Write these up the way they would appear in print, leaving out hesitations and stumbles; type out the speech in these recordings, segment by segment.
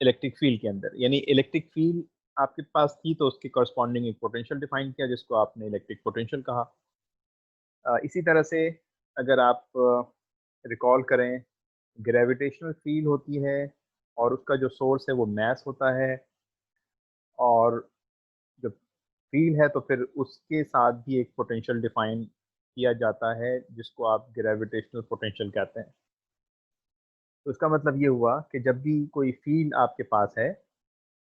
Electric field के अंदर, यानी इलेक्ट्रिक फील्ड आपके पास थी तो उसके कॉरस्पॉन्डिंग एक पोटेंशियल डिफाइन किया जिसको आपने इलेक्ट्रिक पोटेंशियल कहा। इसी तरह से अगर आप रिकॉल करें, ग्रेविटेशनल फील्ड होती है और उसका जो सोर्स है वो मैस होता है, और जब फील्ड है तो फिर उसके साथ भी एक पोटेंशियल डिफाइन किया जाता है जिसको आप ग्रेविटेशनल पोटेंशियल कहते हैं। तो इसका मतलब ये हुआ कि जब भी कोई फील्ड आपके पास है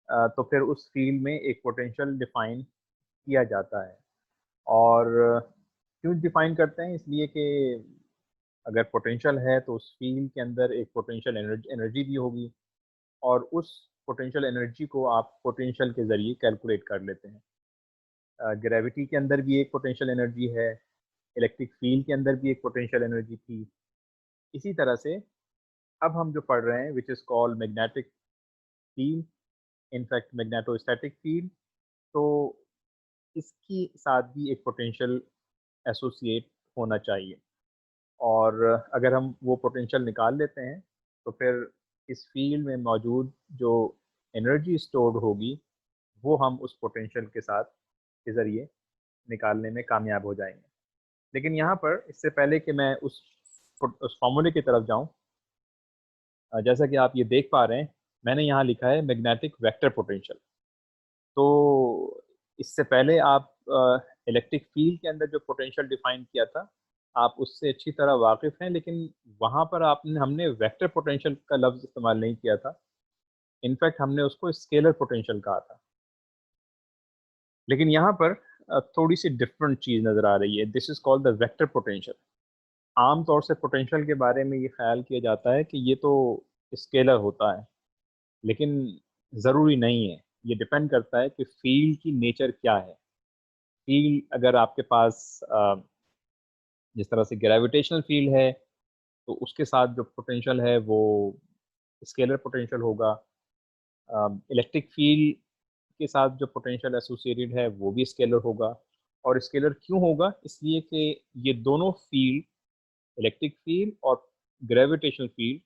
तो फिर उस फील्ड में एक पोटेंशियल डिफाइन किया जाता है। और क्यों डिफाइन करते हैं? इसलिए कि अगर पोटेंशियल है तो उस फील्ड के अंदर एक पोटेंशियल एनर्जी भी होगी, और उस पोटेंशियल एनर्जी को आप पोटेंशियल के ज़रिए कैलकुलेट कर लेते हैं। ग्रेविटी के अंदर भी एक पोटेंशियल एनर्जी है, इलेक्ट्रिक फील्ड के अंदर भी एक पोटेंशियल एनर्जी थी। इसी तरह से अब हम जो पढ़ रहे हैं which is called magnetic field, in fact magnetostatic field, तो इसकी साथ भी एक पोटेंशियल एसोसिएट होना चाहिए। और अगर हम वो पोटेंशियल निकाल लेते हैं तो फिर इस फील्ड में मौजूद जो एनर्जी स्टोर्ड होगी वो हम उस पोटेंशियल के साथ के ज़रिए निकालने में कामयाब हो जाएंगे। लेकिन यहाँ पर इससे पहले कि मैं उस फॉर्मूले की तरफ जाऊँ, जैसा कि आप ये देख पा रहे हैं मैंने यहाँ लिखा है मैग्नेटिक वेक्टर पोटेंशियल। तो इससे पहले आप इलेक्ट्रिक फील्ड के अंदर जो पोटेंशियल डिफाइन किया था आप उससे अच्छी तरह वाकिफ़ हैं, लेकिन वहाँ पर हमने वेक्टर पोटेंशियल का लफ्ज़ इस्तेमाल नहीं किया था। इनफैक्ट हमने उसको स्केलर पोटेंशियल कहा था। लेकिन यहाँ पर थोड़ी सी डिफरेंट चीज़ नज़र आ रही है। This is called the vector potential. आम तौर से पोटेंशियल के बारे में ये ख्याल किया जाता है कि ये तो स्केलर होता है, लेकिन ज़रूरी नहीं है। ये डिपेंड करता है कि फील्ड की नेचर क्या है। फील्ड अगर आपके पास जिस तरह से ग्रेविटेशनल फील्ड है तो उसके साथ जो पोटेंशियल है वो स्केलर पोटेंशियल होगा। इलेक्ट्रिक फील्ड के साथ जो पोटेंशियल एसोसिएटेड है वो भी स्केलर होगा। और स्केलर क्यों होगा? इसलिए कि ये दोनों फील्ड, इलेक्ट्रिक फील्ड और ग्रेविटेशनल फील्ड,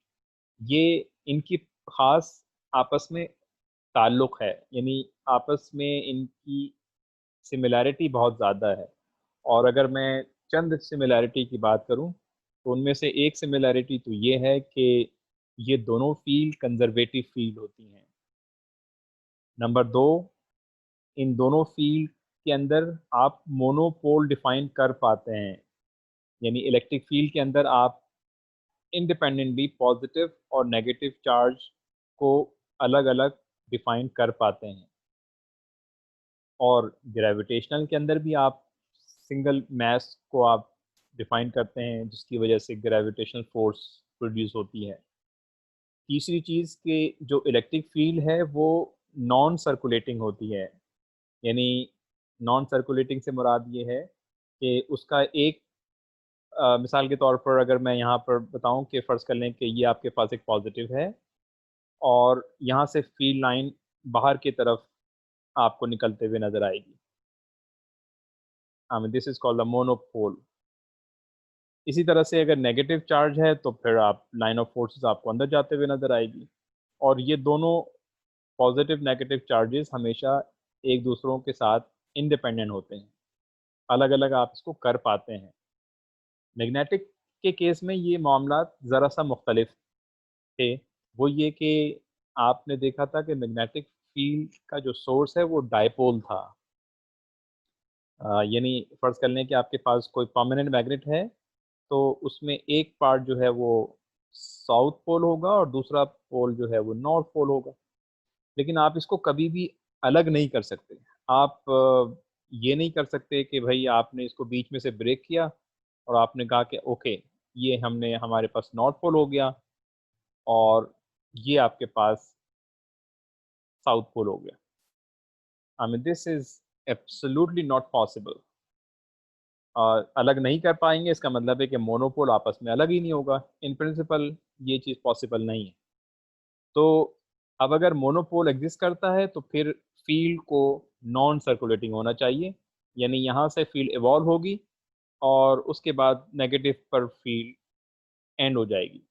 ये इनकी खास आपस में ताल्लुक़ है, यानी आपस में इनकी सिमिलैरिटी बहुत ज़्यादा है। और अगर मैं चंद सिमिलैरिटी की बात करूं तो उनमें से एक सिमिलैरिटी तो ये है कि ये दोनों फील्ड कंजर्वेटिव फील्ड होती हैं। नंबर दो, इन दोनों फील्ड के अंदर आप मोनोपोल डिफाइन कर पाते हैं, यानी इलेक्ट्रिक फील्ड के अंदर आप इंडिपेंडेंटली पॉजिटिव और नेगेटिव चार्ज को अलग अलग डिफाइन कर पाते हैं। और ग्रेविटेशनल के अंदर भी आप सिंगल मैस को आप डिफाइन करते हैं जिसकी वजह से ग्रेविटेशनल फोर्स प्रोड्यूस होती है। तीसरी चीज़ कि जो इलेक्ट्रिक फील्ड है वो नॉन सर्कुलेटिंग होती है, यानी नॉन सर्कुलेटिंग से मुराद ये है कि उसका एक मिसाल के तौर पर अगर मैं यहाँ पर बताऊँ कि फ़र्ज़ कर लें कि ये आपके पास एक पॉजिटिव है और यहाँ से फील्ड लाइन बाहर की तरफ आपको निकलते हुए नज़र आएगी। This is called the monopole. इसी तरह से अगर नेगेटिव चार्ज है तो फिर आप लाइन ऑफ फोर्सेस आपको अंदर जाते हुए नज़र आएगी। और ये दोनों पॉजिटिव नेगेटिव चार्जेस हमेशा एक दूसरों के साथ इंडिपेंडेंट होते हैं, अलग अलग आप इसको कर पाते हैं। मैग्नेटिक के केस में ये मामला ज़रा सा मुख्तलिफ थे। वो ये कि आपने देखा था कि मैग्नेटिक फील्ड का जो सोर्स है वो डायपोल था। यानी फ़र्ज़ कर लें कि आपके पास कोई परमानेंट मैग्नेट है तो उसमें एक पार्ट जो है वो साउथ पोल होगा और दूसरा पोल जो है वो नॉर्थ पोल होगा। लेकिन आप इसको कभी भी अलग नहीं कर सकते। आप ये नहीं कर सकते कि भई आपने इसको बीच में से ब्रेक किया और आपने कहा कि ओके, ये हमने हमारे पास नॉर्थ पोल हो गया और ये आपके पास साउथ पोल हो गया। आई mean this is absolutely not possible. अलग नहीं कर पाएँगे इसका मतलब है कि मोनोपोल आपस में अलग ही नहीं होगा। इन प्रिंसिपल ये चीज़ पॉसिबल नहीं है। तो अब अगर मोनोपोल एग्ज़िस्ट करता है तो फिर फ़ील्ड को नॉन सर्कुलेटिंग होना चाहिए, यानी यहाँ से फ़ील्ड इवॉल्व होगी और उसके बाद नेगेटिव पर फ़ील्ड एंड हो जाएगी।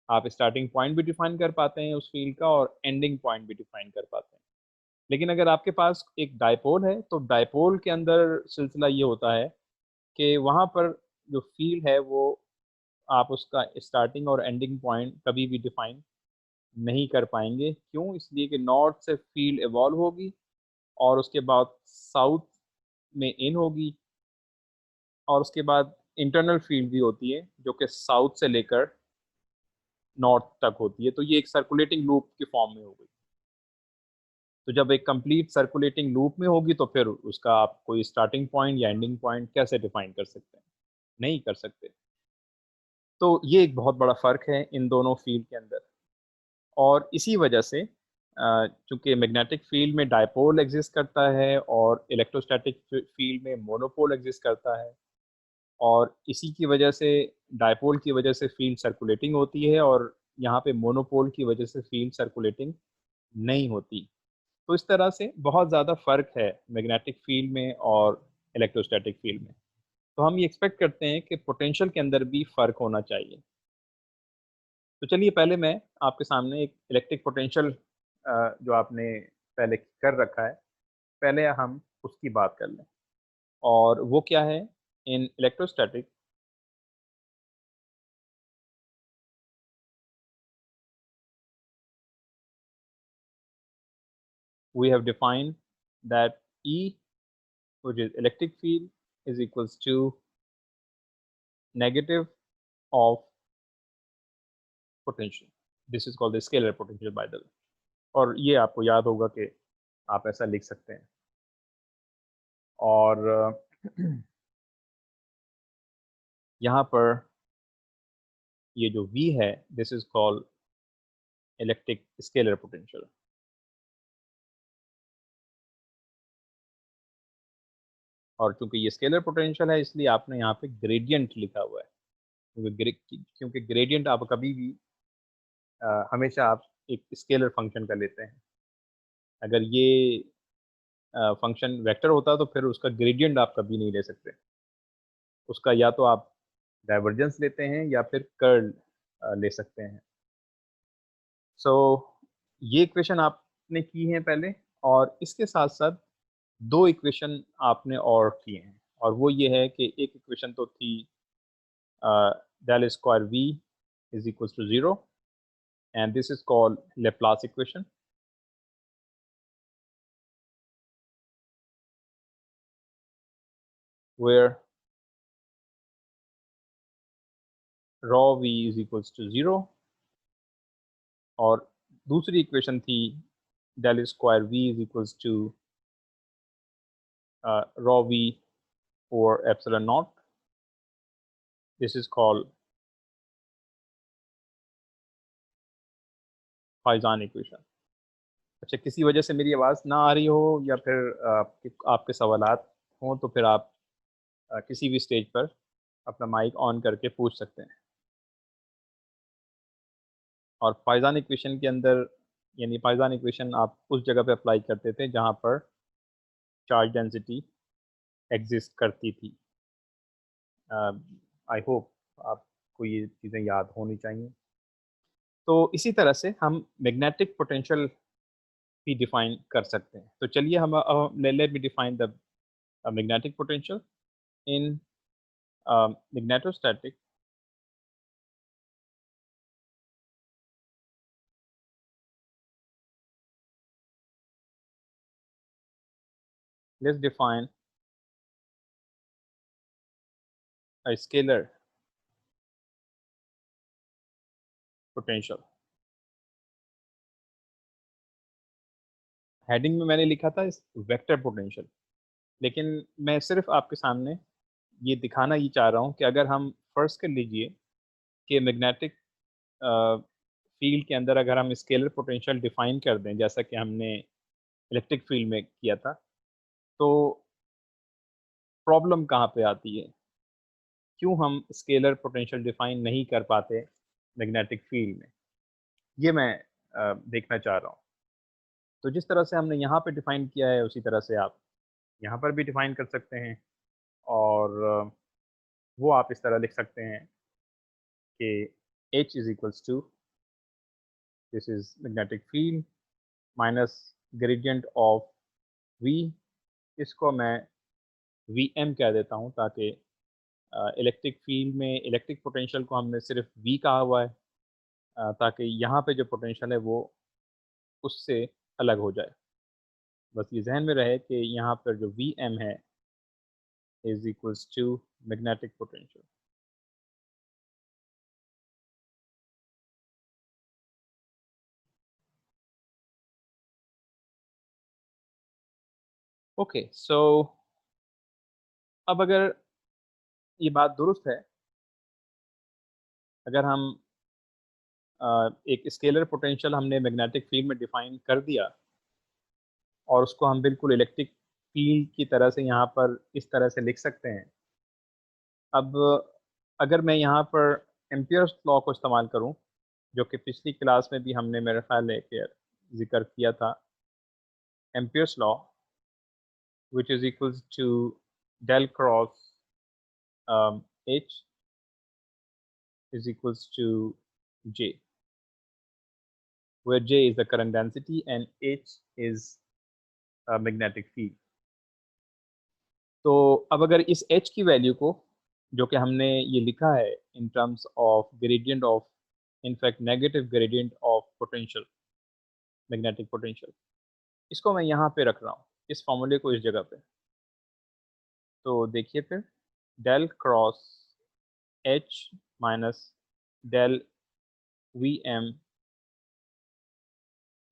आप स्टार्टिंग पॉइंट भी डिफाइन कर पाते हैं उस फील्ड का और एंडिंग पॉइंट भी डिफाइन कर पाते हैं। लेकिन अगर आपके पास एक डायपोल है तो डायपोल के अंदर सिलसिला ये होता है कि वहाँ पर जो फील्ड है वो आप उसका स्टार्टिंग और एंडिंग पॉइंट कभी भी डिफाइन नहीं कर पाएंगे। क्यों? इसलिए कि नॉर्थ से फील्ड इवॉल्व होगी और उसके बाद साउथ में इन होगी और उसके बाद इंटरनल फील्ड भी होती है जो कि साउथ से लेकर नॉर्थ तक होती है। तो ये एक सर्कुलेटिंग लूप के फॉर्म में हो गई। तो जब एक कंप्लीट सर्कुलेटिंग लूप में होगी तो फिर उसका आप कोई स्टार्टिंग पॉइंट या एंडिंग पॉइंट कैसे डिफाइन कर सकते हैं? नहीं कर सकते। तो ये एक बहुत बड़ा फ़र्क है इन दोनों फील्ड के अंदर। और इसी वजह से चूंकि मैग्नेटिक फील्ड में डायपोल एग्जिस्ट करता है और इलेक्ट्रोस्टैटिक फील्ड में मोनोपोल एग्जिस्ट करता है, और इसी की वजह से डायपोल की वजह से फील्ड सर्कुलेटिंग होती है और यहाँ पे मोनोपोल की वजह से फील्ड सर्कुलेटिंग नहीं होती। तो इस तरह से बहुत ज़्यादा फ़र्क है मैग्नेटिक फील्ड में और इलेक्ट्रोस्टैटिक फील्ड में। तो हम ये एक्सपेक्ट करते हैं कि पोटेंशियल के अंदर भी फ़र्क होना चाहिए। तो चलिए पहले मैं आपके सामने एक इलेक्ट्रिक पोटेंशियल जो आपने पहले कर रखा है, पहले हम उसकी बात कर लें। और वो क्या है? इन electrostatic we have defined that E, which is electric field, is equals to negative of potential. This is called the scalar potential by the way. और ये आपको याद होगा कि आप ऐसा लिख सकते हैं। और यहाँ पर ये जो V है, this is called electric scalar potential. और चूंकि ये स्केलर पोटेंशियल है इसलिए आपने यहाँ पे ग्रेडियंट लिखा हुआ है, क्योंकि ग्रेडियंट आप कभी भी हमेशा आप एक स्केलर फंक्शन का लेते हैं। अगर ये फंक्शन वेक्टर होता तो फिर उसका ग्रेडियंट आप कभी नहीं ले सकते। उसका या तो आप डाइवर्जेंस लेते हैं या फिर कर्ल ले सकते हैं। सो ये इक्वेशन आपने की है पहले, और इसके साथ साथ दो इक्वेशन आपने और किए हैं। और वो ये है कि एक इक्वेशन तो थी del square v is equals to 0, and this is called Laplace equation, where rho v is equals to 0, और दूसरी इक्वेशन थी del square v is equals to rho v over epsilon naught. This is called Poisson equation. अच्छा, किसी वजह से मेरी आवाज़ ना आ रही हो या फिर आपके सवालात हों तो फिर आप किसी भी स्टेज पर अपना माइक ऑन करके पूछ सकते हैं। और पाइजान इक्वेशन के अंदर, यानी पाइजान इक्वेशन आप उस जगह पे अप्लाई करते थे जहाँ पर चार्ज डेंसिटी एग्जिस्ट करती थी। आई होप आपको ये चीज़ें याद होनी चाहिए। तो इसी तरह से हम मैग्नेटिक पोटेंशियल भी डिफाइन कर सकते हैं। तो चलिए हम let me define the magnetic potential in magnetostatic. Let's define a scalar potential। Heading में मैंने लिखा था इस वेक्टर पोटेंशियल, लेकिन मैं सिर्फ आपके सामने ये दिखाना ही चाह रहा हूँ कि अगर हम फर्ज कर लीजिए कि मैग्नेटिक फील्ड के अंदर अगर हम स्केलर पोटेंशियल डिफाइन कर दें जैसा कि हमने इलेक्ट्रिक फील्ड में किया था, तो प्रॉब्लम कहाँ पे आती है? क्यों हम स्केलर पोटेंशियल डिफाइन नहीं कर पाते मैग्नेटिक फील्ड में? ये मैं देखना चाह रहा हूँ। तो जिस तरह से हमने यहाँ पे डिफाइन किया है उसी तरह से आप यहाँ पर भी डिफाइन कर सकते हैं। और वो आप इस तरह लिख सकते हैं कि H is equals to this is magnetic field minus gradient of v, इसको मैं vm कह देता हूँ, ताकि इलेक्ट्रिक फील्ड में इलेक्ट्रिक पोटेंशियल को हमने सिर्फ v कहा हुआ है, ताकि यहाँ पे जो पोटेंशियल है वो उससे अलग हो जाए। बस ये जहन में रहे कि यहाँ पर जो vm है is equals to magnetic potential. Okay, so अब अगर ये बात दुरुस्त है, अगर हम एक स्केलर पोटेंशियल हमने मैग्नेटिक फील्ड में डिफाइन कर दिया और उसको हम बिल्कुल इलेक्ट्रिक फील्ड की तरह से यहाँ पर इस तरह से लिख सकते हैं। अब अगर मैं यहाँ पर एम्पियर्स लॉ को इस्तेमाल करूँ, जो कि पिछली क्लास में भी हमने मेरे ख्याल है कि जिक्र किया था, Ampere's law which is equals to del cross H is equals to J, where J is the current density and H is a magnetic field. तो अब अगर इस H की वैल्यू को, जो कि हमने ये लिखा है इन terms of gradient of, in fact negative gradient of potential, magnetic potential, इसको मैं यहाँ पे रख रहा हूँ, इस फॉर्मूले को इस जगह पे। तो देखिए फिर del cross H minus del Vm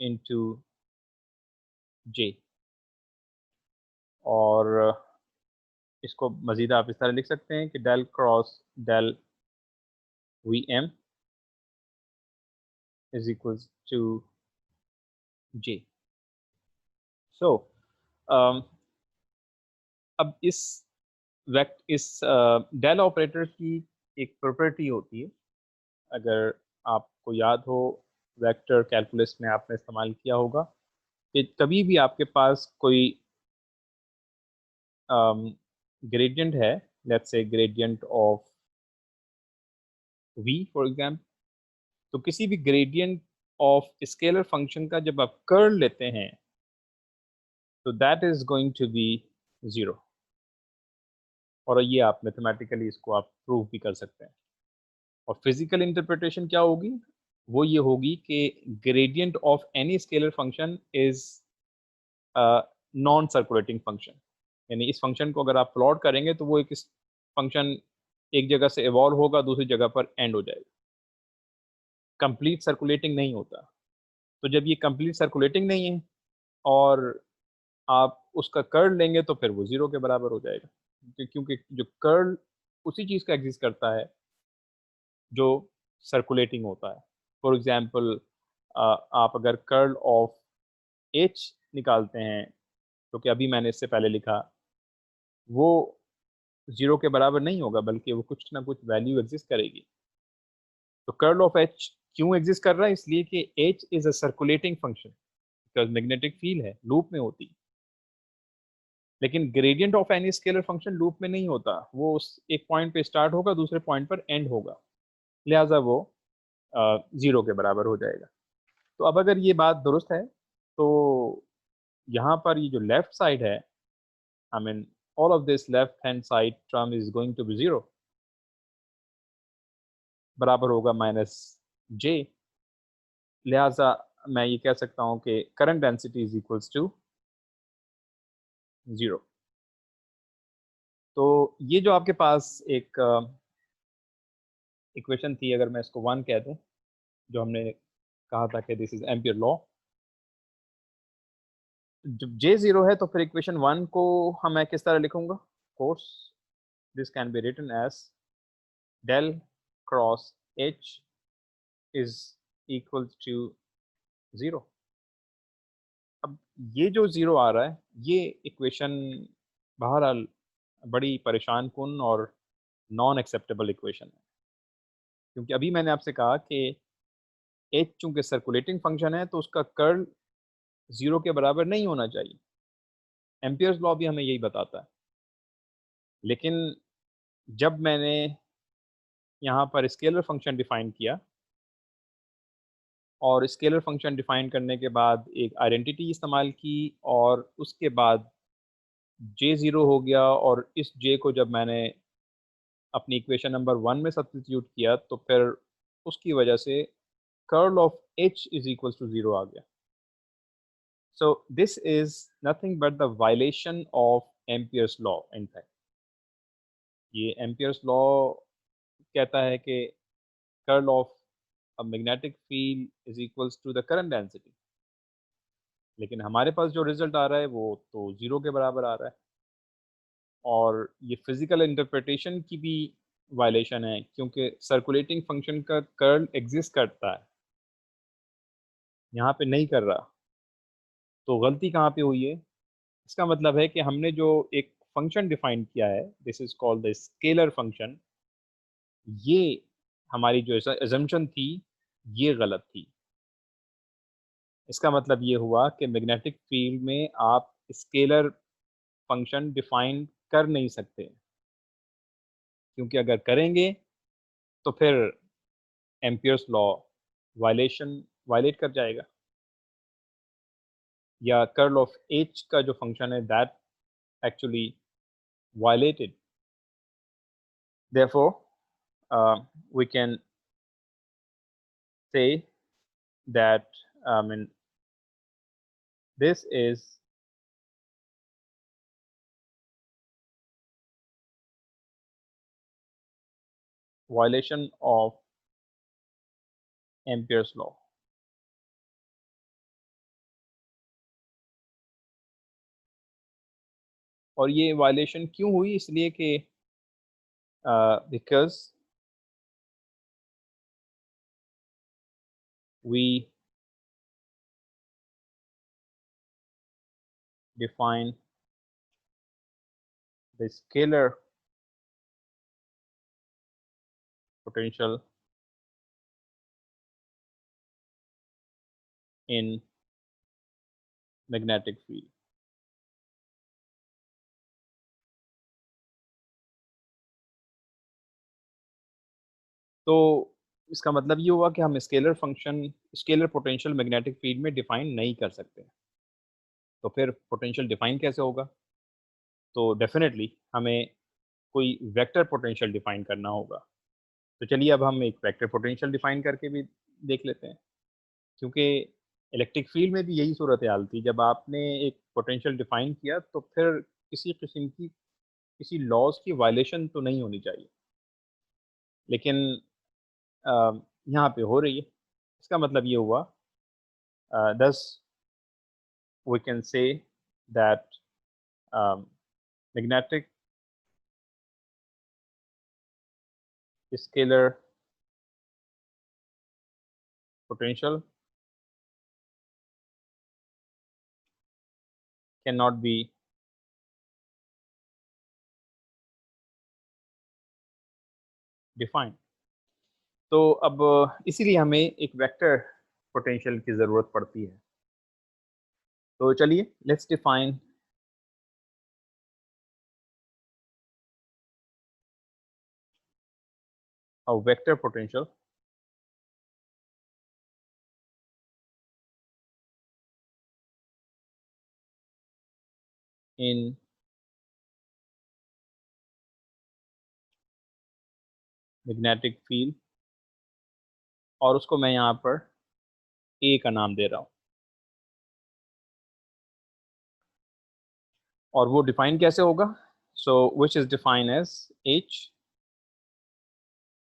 into J, और इसको मज़ीद आप इस तरह लिख सकते हैं कि del cross del Vm is equals to J। So अब इस डेल ऑपरेटर की एक प्रॉपर्टी होती है, अगर आपको याद हो वेक्टर कैलकुलस में आपने इस्तेमाल किया होगा, कि कभी भी आपके पास कोई ग्रेडियंट है, let's say gradient of v for example, तो किसी भी ग्रेडियंट ऑफ स्केलर फंक्शन का जब आप कर्ल लेते हैं तो that is going to be 0, और ये आप मैथमेटिकली इसको आप प्रूव भी कर सकते हैं। और फिजिकल इंटरप्रिटेशन क्या होगी, वो ये होगी कि gradient of any scalar function is non circulating function, यानी इस फंक्शन को अगर आप प्लॉट करेंगे तो वो एक फंक्शन एक जगह से इवॉल्व होगा, दूसरी जगह पर एंड हो जाएगा, कंप्लीट सर्कुलेटिंग नहीं होता। तो जब ये कंप्लीट सर्कुलेटिंग नहीं है और आप उसका कर्ल लेंगे तो फिर वो 0 के बराबर हो जाएगा, क्योंकि जो कर्ल उसी चीज़ का एग्जिस्ट करता है जो सर्कुलेटिंग होता है। फॉर एग्जांपल आप अगर कर्ल ऑफ एच निकालते हैं, तो कि अभी मैंने इससे पहले लिखा, वो 0 के बराबर नहीं होगा, बल्कि वो कुछ ना कुछ वैल्यू एग्जिस्ट करेगी। तो कर्ल ऑफ एच क्यों एग्जिस्ट कर रहा है, इसलिए कि H is a circulating function, because magnetic field है, लूप में होती। लेकिन gradient of any scalar function loop में नहीं होता, वो उस एक पॉइंट पे स्टार्ट होगा, दूसरे पॉइंट पर एंड होगा, लिहाजा वो 0 के बराबर हो जाएगा। तो अब अगर ये बात दुरुस्त है, तो यहाँ पर ये जो लेफ्ट साइड है, I mean all of this left hand side term is going to be 0, बराबर होगा माइनस J। लिहाजा मैं ये कह सकता हूँ कि current density is equals to 0। तो ये जो आपके पास एक इक्वेशन थी, अगर मैं इसको 1 कह दूँ, जो हमने कहा था कि दिस इज एम्पियर लॉ, जब J 0 है तो फिर इक्वेशन 1 को हम मैं किस तरह लिखूंगा, course this can be written as del cross H is equal to 0। अब ये जो 0 आ रहा है, ये इक्वेशन बहरहाल बड़ी परेशान कुन और नॉन एक्सेप्टेबल इक्वेशन है, क्योंकि अभी मैंने आपसे कहा कि H चूंकि सर्कुलेटिंग फंक्शन है तो उसका कर्ल 0 के बराबर नहीं होना चाहिए। एम्पियर्स लॉ भी हमें यही बताता है। लेकिन जब मैंने यहाँ पर स्केलर फंक्शन डिफाइन किया, और स्केलर फंक्शन डिफाइन करने के बाद एक आइडेंटिटी इस्तेमाल की और उसके बाद जे ज़ीरो हो गया और इस जे को जब मैंने अपनी इक्वेशन नंबर 1 में सब्स्टिट्यूट किया तो फिर उसकी वजह से curl of H is equals to 0 आ गया. So this is nothing but the violation of Ampere's law. In fact, ये Ampere's law कहता है कि curl of a magnetic field is equals to the current density. लेकिन हमारे पास जो result आ रहा है वो तो 0 के बराबर आ रहा है और ये फिजिकल इंटरप्रिटेशन की भी वायलेशन है क्योंकि सर्कुलेटिंग फंक्शन का कर्ल एग्जिस्ट करता है, यहाँ पे नहीं कर रहा. तो गलती कहाँ पे हुई है? इसका मतलब है कि हमने जो एक फंक्शन डिफाइन किया है, this is called the scalar function, ये हमारी जो एजम्पशन थी ये गलत थी. इसका मतलब ये हुआ कि मैग्नेटिक फील्ड में आप स्केलर फंक्शन डिफाइन कर नहीं सकते क्योंकि अगर करेंगे तो फिर एम्पियर्स लॉ वायलेट कर जाएगा या कर्ल ऑफ एच का जो फंक्शन है that actually violated. Therefore we can say that in this is violation of Ampere's law. और ये वायलेशन क्यों हुई? इसलिए कि because we define the scalar potential in magnetic field. तो इसका मतलब ये हुआ कि हम स्केलर पोटेंशियल मैग्नेटिक फील्ड में डिफाइन नहीं कर सकते. तो फिर पोटेंशियल डिफाइन कैसे होगा? तो डेफिनेटली हमें कोई वेक्टर पोटेंशियल डिफाइन करना होगा. तो चलिए अब हम एक वेक्टर पोटेंशियल डिफाइन करके भी देख लेते हैं क्योंकि इलेक्ट्रिक फील्ड में भी यही सूरत हाल थी. जब आपने एक पोटेंशियल डिफाइन किया तो फिर किसी किस्म की किसी लॉज की वायलेशन तो नहीं होनी चाहिए, लेकिन यहाँ पे हो रही है. इसका मतलब ये हुआ thus we can say that magnetic scalar potential cannot be defined. तो अब इसीलिए हमें एक वेक्टर पोटेंशियल की ज़रूरत पड़ती है. तो चलिए let's define a vector potential in magnetic field और उसको मैं यहाँ पर A का नाम दे रहा हूँ. और वो डिफाइन कैसे होगा? So which is define as H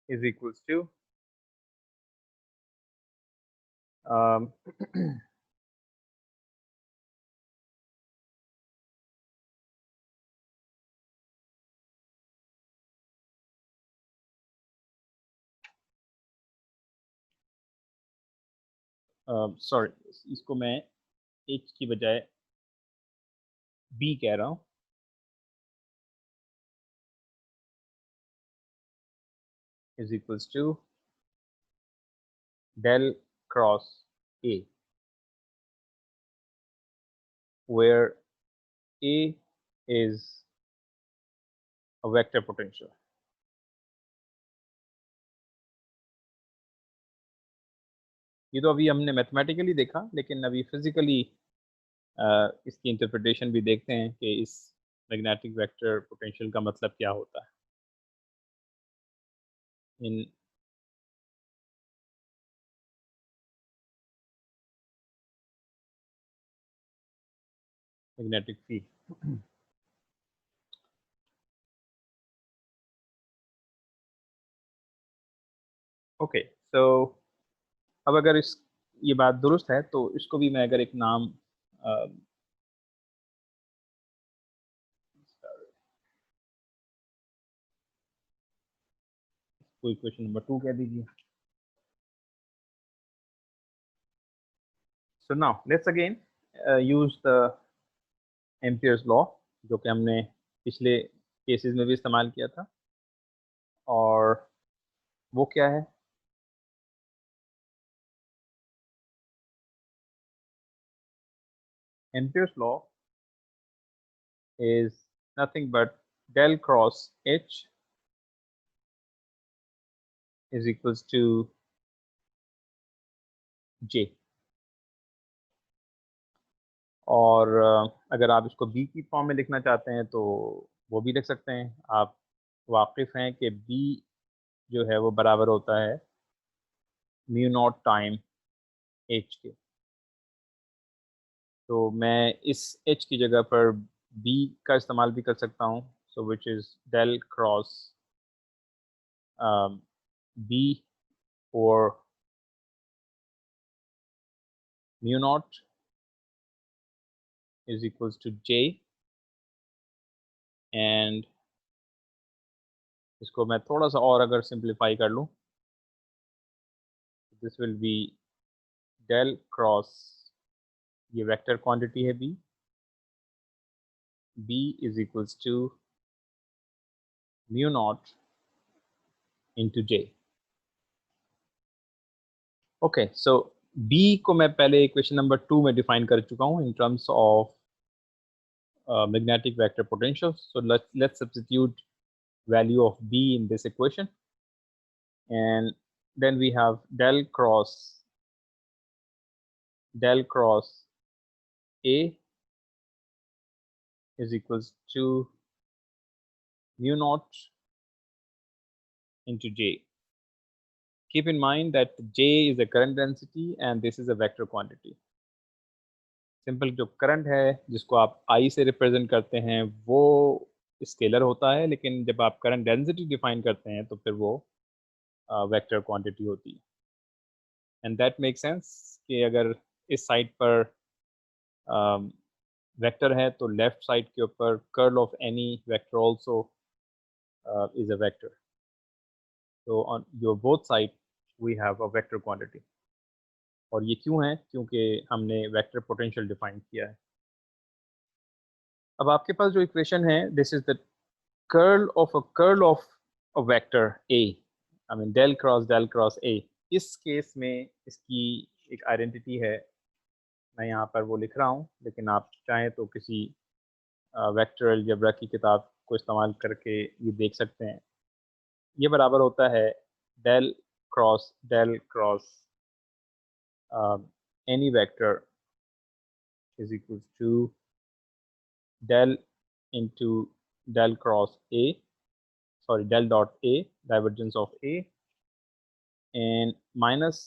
is equals to um, sorry इसको मैं H की बजाय B कह रहा हूँ. is equals to del cross A where A is a vector potential. ये तो अभी हमने मैथमेटिकली देखा, लेकिन अभी फिजिकली इसकी इंटरप्रिटेशन भी देखते हैं कि इस मैग्नेटिक वेक्टर पोटेंशियल का मतलब क्या होता है in magnetic field. Okay, so अब अगर इस ये बात दुरुस्त है तो इसको भी मैं अगर एक नाम कोई क्वेश्चन नंबर 2 कह दीजिए। So now let's again use the Ampere's law, जो कि हमने पिछले केसेस में भी इस्तेमाल किया था। और वो क्या है? Ampere's law is nothing but del cross H is equals to J। और अगर आप इसको B की फॉर्म में लिखना चाहते हैं तो वो भी लिख सकते हैं। आप वाकिफ हैं कि B जो है वो बराबर होता है म्यू नॉट टाइम H के। तो मैं इस H की जगह पर B का इस्तेमाल भी कर सकता हूँ। So which is del cross B और mu naught is equals to J, and इसको मैं थोड़ा सा और अगर सिंप्लीफाई कर लूँ, this will be del cross, ये वेक्टर क्वांटिटी है B, B is equals to mu naught into J। Okay, so B को मैं पहले इक्वेशन नंबर 2 में डिफाइन कर चुका हूँ इन terms of magnetic vector potential. So let's substitute value of B in this equation, and then we have del cross A is equals to mu naught into J. Keep in mind that J is a current density and this is a vector quantity. Simple जो current है जिसको आप I से represent करते हैं वो scalar होता है, लेकिन जब आप करंट डेंसिटी डिफाइन करते हैं तो फिर वो वेक्टर क्वांटिटी होती है। एंड दैट मेक सेंस कि अगर इस साइड पर वेक्टर है तो लेफ्ट साइड के ऊपर curl of any vector also is a vector. तो on your both side we have a vector quantity. और ये क्यों है? क्योंकि हमने वेक्टर पोटेंशियल डिफाइन किया है। अब आपके पास जो इक्वेशन है, this is the curl of a vector A, I mean del cross A. इस केस में इसकी एक आइडेंटिटी है, मैं यहाँ पर वो लिख रहा हूँ, लेकिन आप चाहें तो किसी वेक्टर अलजेब्रा की किताब को इस्तेमाल करके ये देख सकते हैं। ये बराबर होता है del cross any vector is equals to del into del cross A, sorry, del dot A, divergence of A, and minus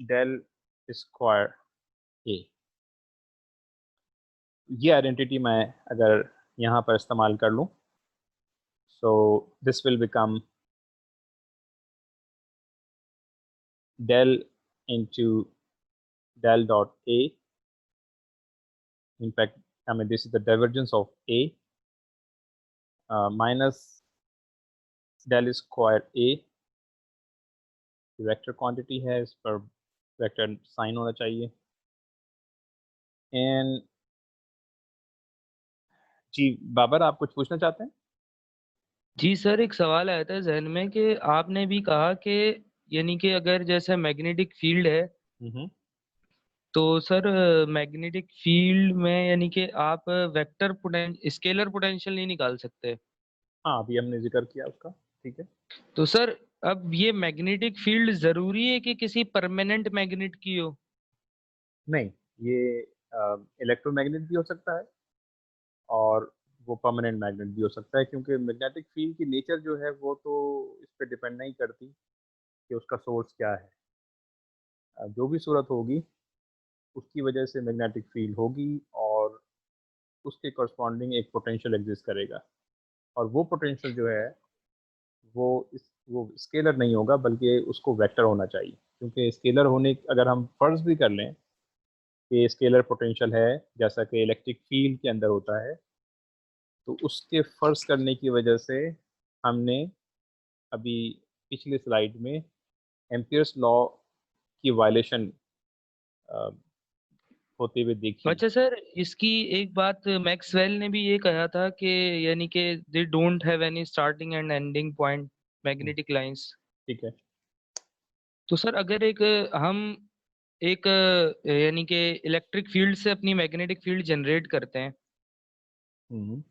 del square A। ये आइडेंटिटी मैं अगर यहाँ पर इस्तेमाल कर लूँ, so this will become del into del dot A। In fact, I mean this is the divergence of A minus del square A। Vector quantity है, इस पर वेक्टर साइन होना चाहिए। एंड जी बाबर, आप कुछ पूछना चाहते हैं? जी सर, एक सवाल आया था ज़हन में कि आपने भी कहा कि यानी कि अगर जैसे मैग्नेटिक फील्ड है, तो सर मैग्नेटिक फील्ड में यानी कि आप स्केलर पोटेंशियल नहीं निकाल सकते। हाँ, अभी हमने जिक्र किया उसका, ठीक है। तो सर अब ये मैग्नेटिक फील्ड जरूरी है कि किसी परमानेंट मैग्नेट की हो? नहीं, ये इलेक्ट्रोमैग्नेट भी हो सकता है और वो परमानेंट मैग्नेट भी हो सकता है, क्योंकि मैग्नेटिक फील्ड की नेचर जो है वो तो इस पर डिपेंड नहीं करती कि उसका सोर्स क्या है। जो भी सूरत होगी उसकी वजह से मैग्नेटिक फील्ड होगी और उसके करस्पॉन्डिंग एक पोटेंशियल एग्जिस्ट करेगा, और वो पोटेंशियल जो है वो स्केलर नहीं होगा बल्कि उसको वेक्टर होना चाहिए, क्योंकि स्केलर होने अगर हम फर्ज भी कर लें कि स्केलर पोटेंशियल है जैसा कि इलेक्ट्रिक फील्ड के अंदर होता है, तो उसके फर्ज करने की वजह से हमने अभी पिछले स्लाइड में एम्पियर्स लॉ की वायलेशन होते हुए देखी। अच्छा सर, इसकी एक बात मैक्सवेल ने भी ये कहा था कि यानी कि they don't have any starting and ending point magnetic lines. ठीक है। तो सर अगर एक हम एक यानी कि इलेक्ट्रिक फील्ड से अपनी मैग्नेटिक फील्ड जनरेट करते हैं, हम्म।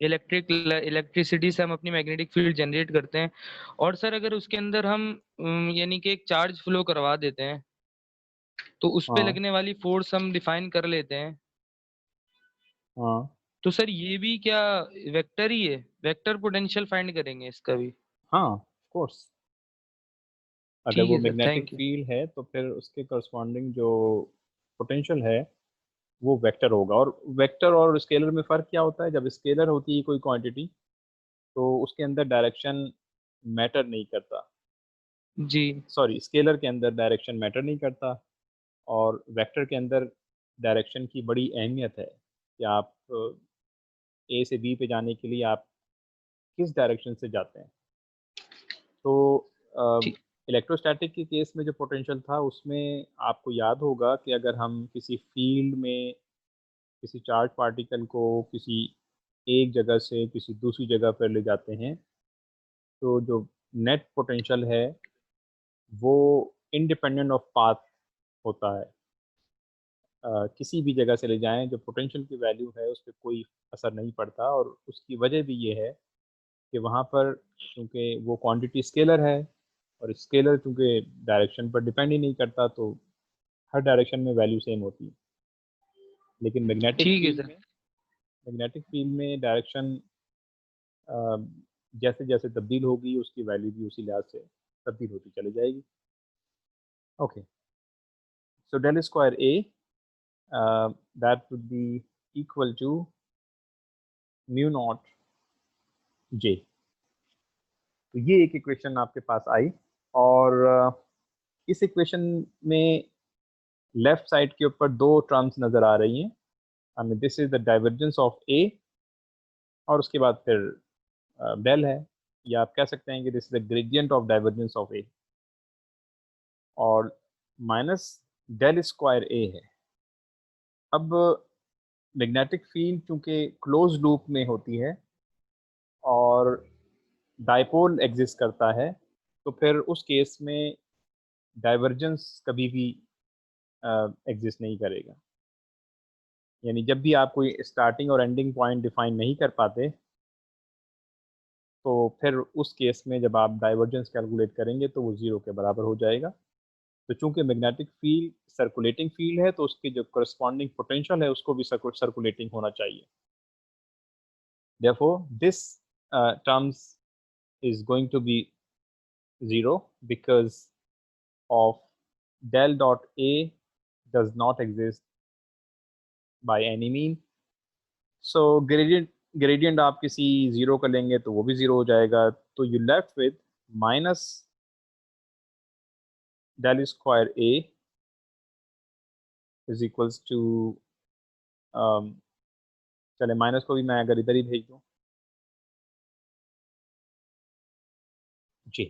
इलेक्ट्रिसिटी से हम अपनी मैग्नेटिक फील्ड जनरेट करते हैं, और सर अगर उसके अंदर हम यानी कि एक चार्ज फ्लो करवा देते हैं, तो उस पे हाँ। लगने वाली फोर्स हम डिफाइन कर लेते हैं, हाँ। तो सर ये भी क्या वेक्टर ही है? वेक्टर पोटेंशियल फाइंड करेंगे इसका भी? हाँ, ऑफ कोर्स। अगर ठीक वो है sir, magnetic thank you. Field है तो फिर उसके करस्पॉन्डिंग जो पोटेंशियल है वो वेक्टर होगा। और वेक्टर और स्केलर में फ़र्क क्या होता है? जब स्केलर होती है कोई क्वांटिटी तो उसके अंदर डायरेक्शन मैटर नहीं करता। जी। सॉरी, स्केलर के अंदर डायरेक्शन मैटर नहीं करता, और वेक्टर के अंदर डायरेक्शन की बड़ी अहमियत है कि आप ए से बी पे जाने के लिए आप किस डायरेक्शन से जाते हैं। तो ठीक। इलेक्ट्रोस्टैटिक के केस में जो पोटेंशियल था उसमें आपको याद होगा कि अगर हम किसी फील्ड में किसी चार्ज पार्टिकल को किसी एक जगह से किसी दूसरी जगह पर ले जाते हैं, तो जो नेट पोटेंशियल है वो इंडिपेंडेंट ऑफ पाथ होता है। किसी भी जगह से ले जाएं, जो पोटेंशियल की वैल्यू है उस पर कोई असर नहीं पड़ता, और उसकी वजह भी ये है कि वहाँ पर क्योंकि वो क्वांटिटी स्केलर है, और स्केलर चूँकि डायरेक्शन पर डिपेंड ही नहीं करता, तो हर डायरेक्शन में वैल्यू सेम होती है। लेकिन ठीक है सर। मैग्नेटिक फील्ड में डायरेक्शन जैसे जैसे तब्दील होगी उसकी वैल्यू भी उसी लिहाज से तब्दील होती चली जाएगी। Okay, so del square A that would be equal to mu naught J. तो ये एक इक्वेशन आपके पास आई, और इस इक्वेशन में लेफ्ट साइड के ऊपर दो टर्म्स नज़र आ रही हैं हमें। This is the divergence of A, और उसके बाद फिर डेल है, या आप कह सकते हैं कि this is the gradient of divergence of A, और माइनस डेल स्क्वायर ए है। अब मैग्नेटिक फील्ड चूंकि क्लोज लूप में होती है और डाइपोल एग्जिस्ट करता है, तो फिर उस केस में डाइवर्जेंस कभी भी एग्जिस्ट नहीं करेगा। यानी जब भी आप कोई स्टार्टिंग और एंडिंग पॉइंट डिफाइन नहीं कर पाते, तो फिर उस केस में जब आप डाइवर्जेंस कैलकुलेट करेंगे तो वो ज़ीरो के बराबर हो जाएगा। तो चूंकि मैग्नेटिक फील्ड सर्कुलेटिंग फील्ड है, तो उसकी जो करस्पॉन्डिंग पोटेंशियल है उसको भी सर्कुलेटिंग होना चाहिए। Therefore, this terms is going to be 0 because of del dot A does not exist by any mean. So gradient आप किसी ज़ीरो का लेंगे तो वो भी ज़ीरो हो जाएगा, तो you left with minus del square A is equals to चले माइनस को भी मैं अगर इधर ही भेज दूँ जी।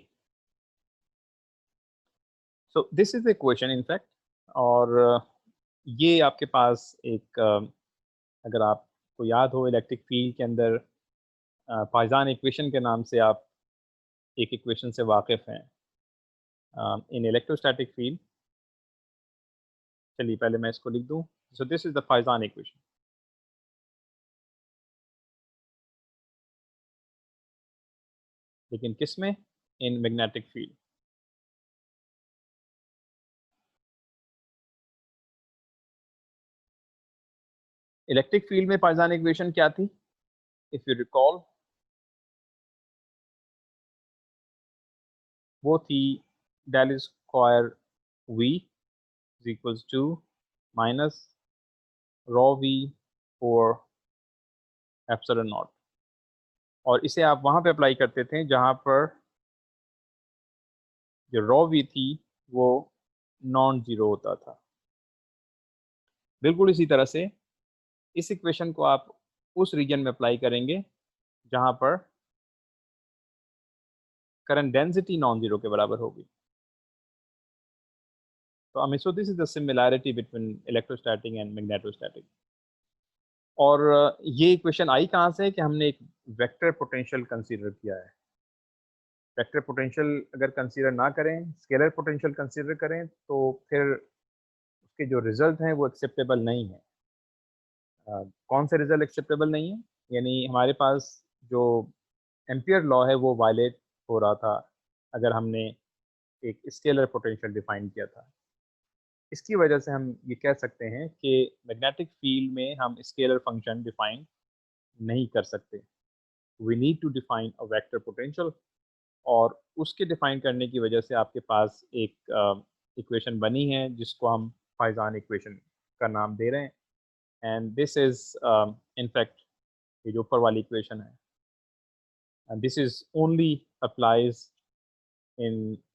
So this is equation in fact, और ये आपके पास एक अगर आपको याद हो इलेक्ट्रिक फील्ड के अंदर पाइजान इक्वेशन के नाम से आप एक इक्वेशन से वाकिफ़ हैं इन इलेक्ट्रोस्टैटिक फील्ड। चलिए पहले मैं इसको लिख दूं। So this is the Poisson equation. लेकिन किस में? in magnetic field. Electric field में पाइजान इक्वेशन क्या थी? इफ यू रिकॉल, वो थी del square v is equals to minus rho v और एप्सिलॉन नॉट, और इसे आप वहां पे अप्लाई करते थे जहां पर जो रॉ v थी वो नॉन जीरो होता था। बिल्कुल इसी तरह से इस इक्वेशन को आप उस रीजन में अप्लाई करेंगे जहां पर करंट डेंसिटी नॉन जीरो के बराबर होगी। तो सो this is the similarity between electrostatic and magnetostatic. और ये इक्वेशन आई कहाँ से है कि हमने एक वेक्टर पोटेंशियल कंसीडर किया है। वेक्टर पोटेंशियल अगर कंसीडर ना करें, स्केलर पोटेंशियल कंसीडर करें, तो फिर उसके जो रिजल्ट हैं वो एक्सेप्टेबल नहीं है। कौन से रिजल्ट एक्सेप्टेबल नहीं है? यानी हमारे पास जो एम्पियर लॉ है वो वायलेट हो रहा था अगर हमने एक स्केलर पोटेंशियल डिफाइन किया था। इसकी वजह से हम ये कह सकते हैं कि मैग्नेटिक फील्ड में हम स्केलर फंक्शन डिफाइन नहीं कर सकते। We need to define a vector potential, और उसके डिफाइन करने की वजह से आपके पास एक इक्वेशन बनी है जिसको हम पाइजान इक्वेशन का नाम दे रहे हैं। And this is in fact ये जो ऊपर वाली इक्वेशन है, and this is only applies in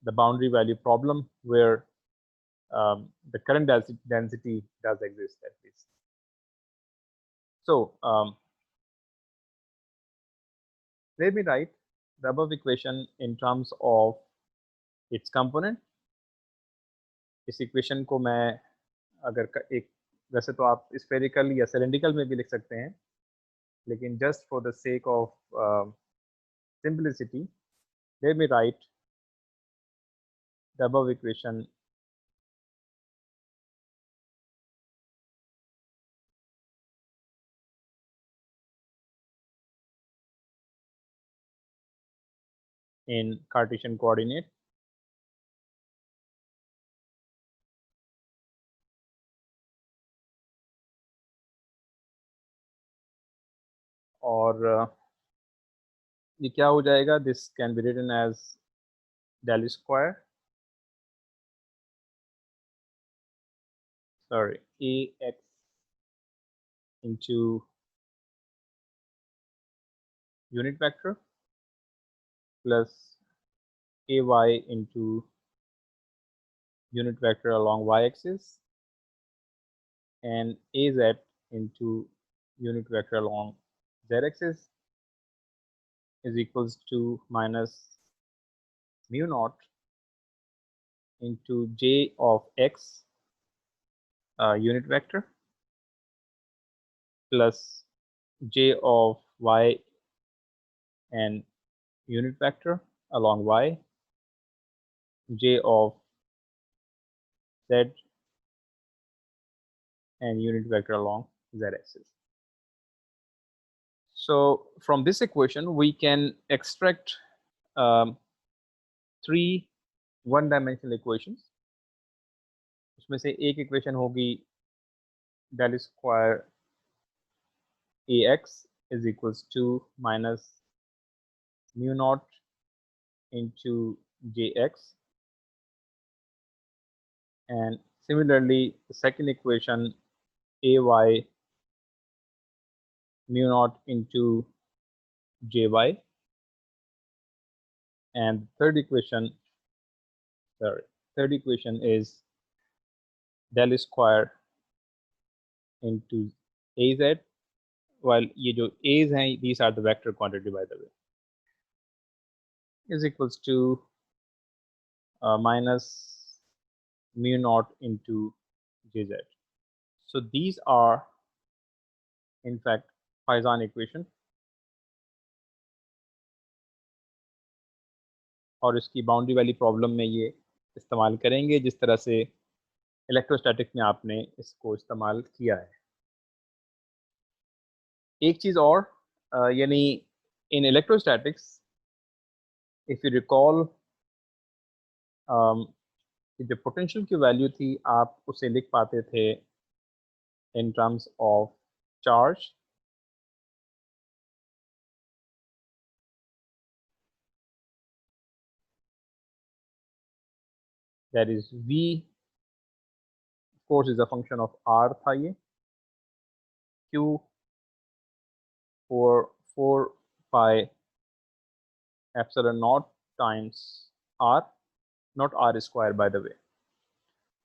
the boundary value problem where the current density does exist at least. So let me write the above equation in terms of its component. इस equation को मैं अगर एक, वैसे तो आप spherical या cylindrical में भी लिख सकते हैं, लेकिन just for the sake of simplicity, let me write the above equation in Cartesian coordinate. और ये क्या हो जाएगा? This can be written as del square, sorry, ax into unit vector plus ay into unit vector along y-axis and az into unit vector along z-axis is equals to minus mu naught into j of x unit vector plus j of y and unit vector along y, j of z and unit vector along z-axis. So from this equation we can extract three one-dimensional equations. उसमें से एक equation होगी del square ax is equals to minus mu naught into jx, and similarly the second equation ay mu naught into jy, and third equation is del square into az, while ये जो a's हैं, these are the vector quantity by the way, is equals to minus mu naught into jz. So these are in fact Poisson equation, और इसकी boundary वाली problem में ये इस्तेमाल करेंगे जिस तरह से इलेक्ट्रोस्टैटिक में आपने इसको इस्तेमाल किया है। एक चीज़ और, यानी in electrostatics if you recall जो पोटेंशियल की वैल्यू थी आप उसे लिख पाते थे इन terms of charge, that is V course is a function of R था ये, Q for 4 pi epsilon naught times R, not R square by the way.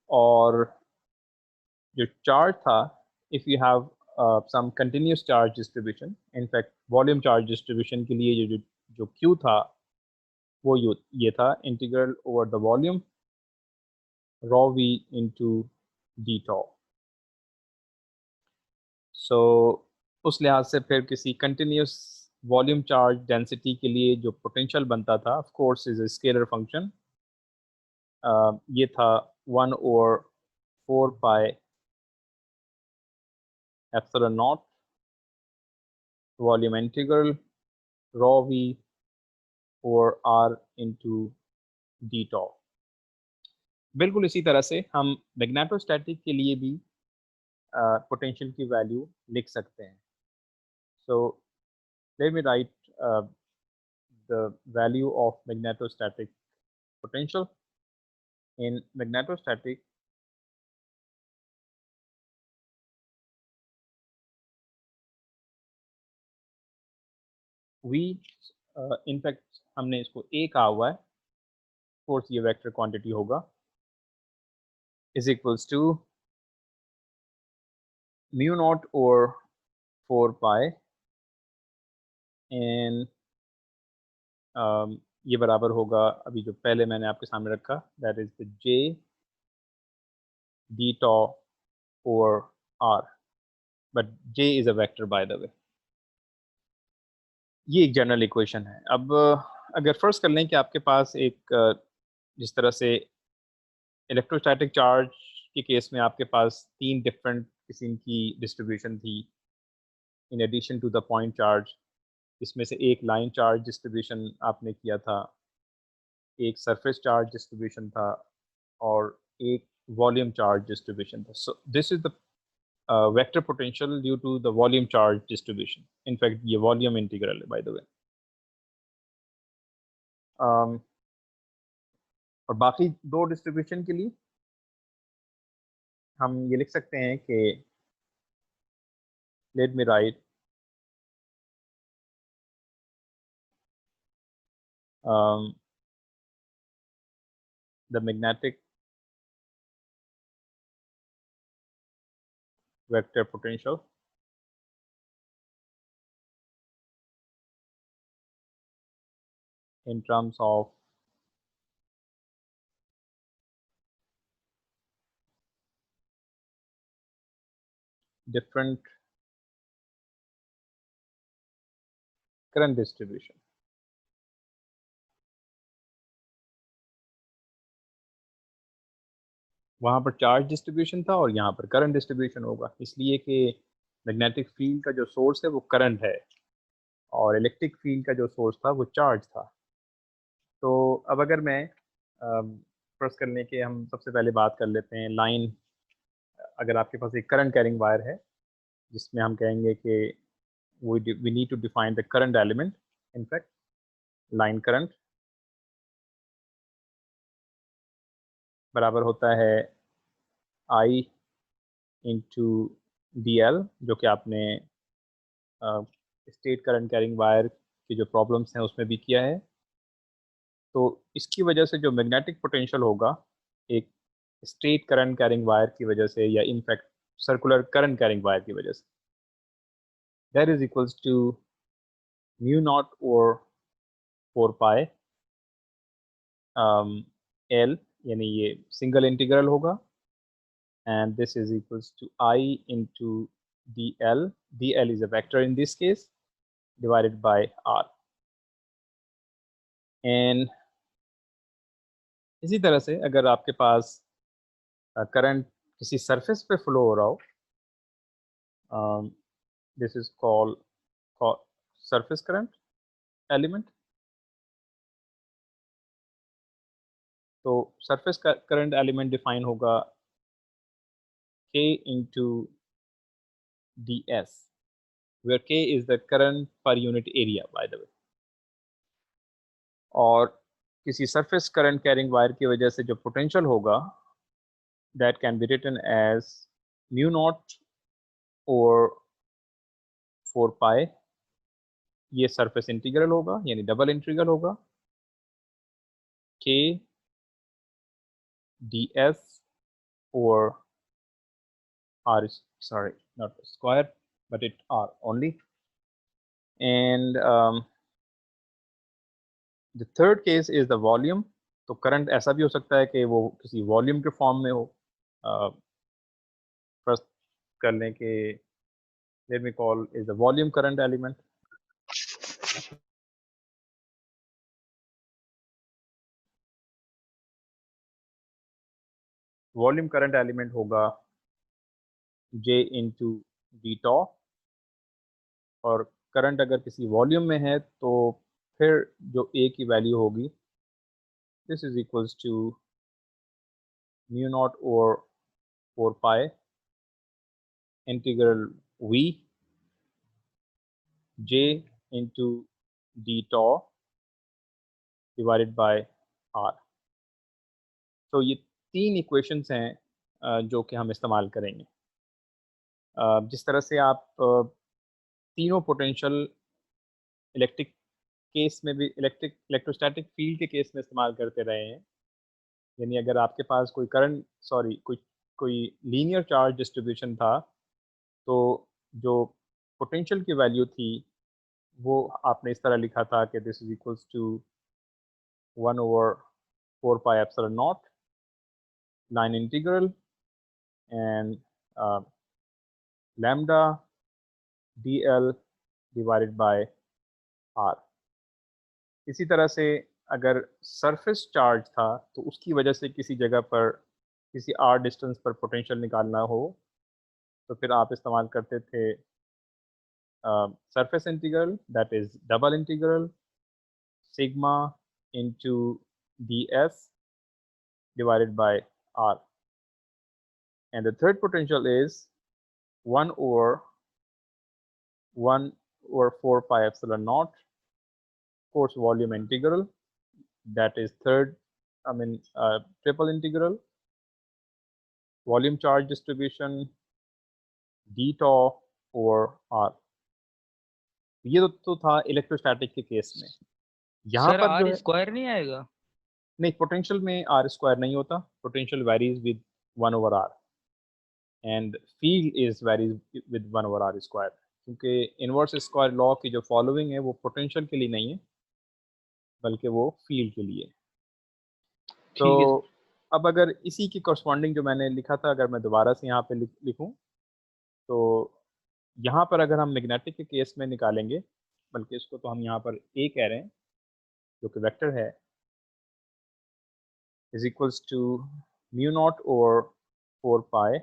और जो चार्ज था, if you have some continuous charge distribution, in fact volume charge distribution के लिए जो Q था वो ये था integral over the volume rho V into d tau. So उस लिहाज से फिर किसी कंटिन्यूस वॉल्यूम चार्ज डेंसिटी के लिए जो पोटेंशियल बनता था, of course is a scalar function, ये था 1 over 4 pi epsilon not volume integral rho V over R into d tau. बिल्कुल इसी तरह से हम मैग्नेटोस्टैटिक के लिए भी पोटेंशियल की वैल्यू लिख सकते हैं. So let me right the value of magnetostatic potential. In magnetostatic, we in fact हमने इसको A कहा हुआ है, कोर्स ये वेक्टर क्वांटिटी होगा, is equals to mu naught over 4 pi and ये बराबर होगा अभी जो पहले मैंने आपके सामने रखा, that is the J d tau over R, but J is a vector by the way. ये एक जनरल इक्वेशन है. अब अगर फर्ज कर लें कि आपके पास एक जिस तरह से इलेक्ट्रोस्टैटिक चार्ज के केस में आपके पास 3 डिफरेंट किस्म की डिस्ट्रीब्यूशन थी in addition to the point charge, इसमें से एक लाइन चार्ज डिस्ट्रीब्यूशन आपने किया था, एक सरफेस चार्ज डिस्ट्रीब्यूशन था और एक वॉल्यूम चार्ज डिस्ट्रीब्यूशन था. So this is the vector potential due to the volume charge distribution. In fact ये वॉल्यूम इंटीग्रल है बाय द वे. और बाकी दो डिस्ट्रीब्यूशन के लिए हम ये लिख सकते हैं कि let me right the magnetic vector potential in terms of different current distribution. वहाँ पर चार्ज डिस्ट्रीब्यूशन था और यहाँ पर करंट डिस्ट्रीब्यूशन होगा, इसलिए कि मैग्नेटिक फील्ड का जो सोर्स है वो करंट है और इलेक्ट्रिक फील्ड का जो सोर्स था वो चार्ज था. तो अब अगर मैं फर्स्ट करने के हम सबसे पहले बात कर लेते हैं लाइन. अगर आपके पास एक करंट कैरिंग वायर है जिसमें हम कहेंगे कि we need to define the current element, in fact line current बराबर होता है I into DL, जो कि आपने स्टेट करंट कैरिंग वायर की जो प्रॉब्लम्स हैं उसमें भी किया है. तो इसकी वजह से जो मैग्नेटिक पोटेंशियल होगा एक स्ट्रेट करंट कैरिंग वायर की वजह से या in fact circular current carrying wire की वजह से, that is equals to mu naught और 4 पाई एल, यानी ये सिंगल इंटीग्रल होगा, and this is equals to I into dl. dl is a vector in this case divided by r. and इसी तरह से अगर आपके पास करंट किसी सरफेस पे फ्लो हो रहा हो, this is called surface current element, तो सरफेस करंट एलिमेंट डिफाइन होगा K into ds, where K is the current per unit area by the way. और किसी सरफेस करंट कैरिंग वायर की वजह से जो पोटेंशियल होगा that can be written as mu naught or 4 pi, ये surface integral होगा यानी डबल इंटीग्रल होगा K ds or r, sorry not square but it r only. And the third case is the volume. तो current ऐसा भी हो सकता है कि वो किसी वॉल्यूम के फॉर्म में हो. फर्स्ट कर लें कि let me call is the volume current element. Volume current element होगा J into d tau, और करंट अगर किसी वॉल्यूम में है तो फिर जो A की वैल्यू होगी this is equals to mu naught over 4 pi integral V J into d tau divided by R. तो ये तीन इक्वेशंस हैं जो कि हम इस्तेमाल करेंगे. जिस तरह से आप तीनों पोटेंशियल इलेक्ट्रिक केस में भी इलेक्ट्रोस्टैटिक फील्ड के केस में इस्तेमाल करते रहे हैं, यानी अगर आपके पास कोई करंट कोई लीनियर चार्ज डिस्ट्रीब्यूशन था तो जो पोटेंशियल की वैल्यू थी वो आपने इस तरह लिखा था कि this is equals to 1/4 pi epsilon naught line integral and lambda dl divided by r. इसी तरह से अगर सरफेस चार्ज था तो उसकी वजह से किसी जगह पर किसी r डिस्टेंस पर पोटेंशियल निकालना हो तो फिर आप इस्तेमाल करते थे surface integral, that is double integral sigma into ds divided by r. And the third potential is 1/4 pi epsilon naught, of course volume integral, that is triple integral volume charge distribution d tau over r. ये तो था electrostatic के case में. यहाँ पर are square नहीं आएगा? नहीं, पोटेंशियल में आर स्क्वायर नहीं होता. Potential varies with 1/r and field is varies with 1/r square, क्योंकि इनवर्स स्क्वायर लॉ की जो फॉलोइंग है वो पोटेंशियल के लिए नहीं है बल्कि वो फील्ड के लिए. तो अब अगर इसी की कॉरस्पॉन्डिंग जो मैंने लिखा था अगर मैं दोबारा से यहाँ पे लिखूँ तो यहाँ पर अगर हम मैग्नेटिक के केस में निकालेंगे, बल्कि इसको तो हम यहाँ पर ए कह रहे हैं जो कि वेक्टर है, is equals to mu naught over 4 pi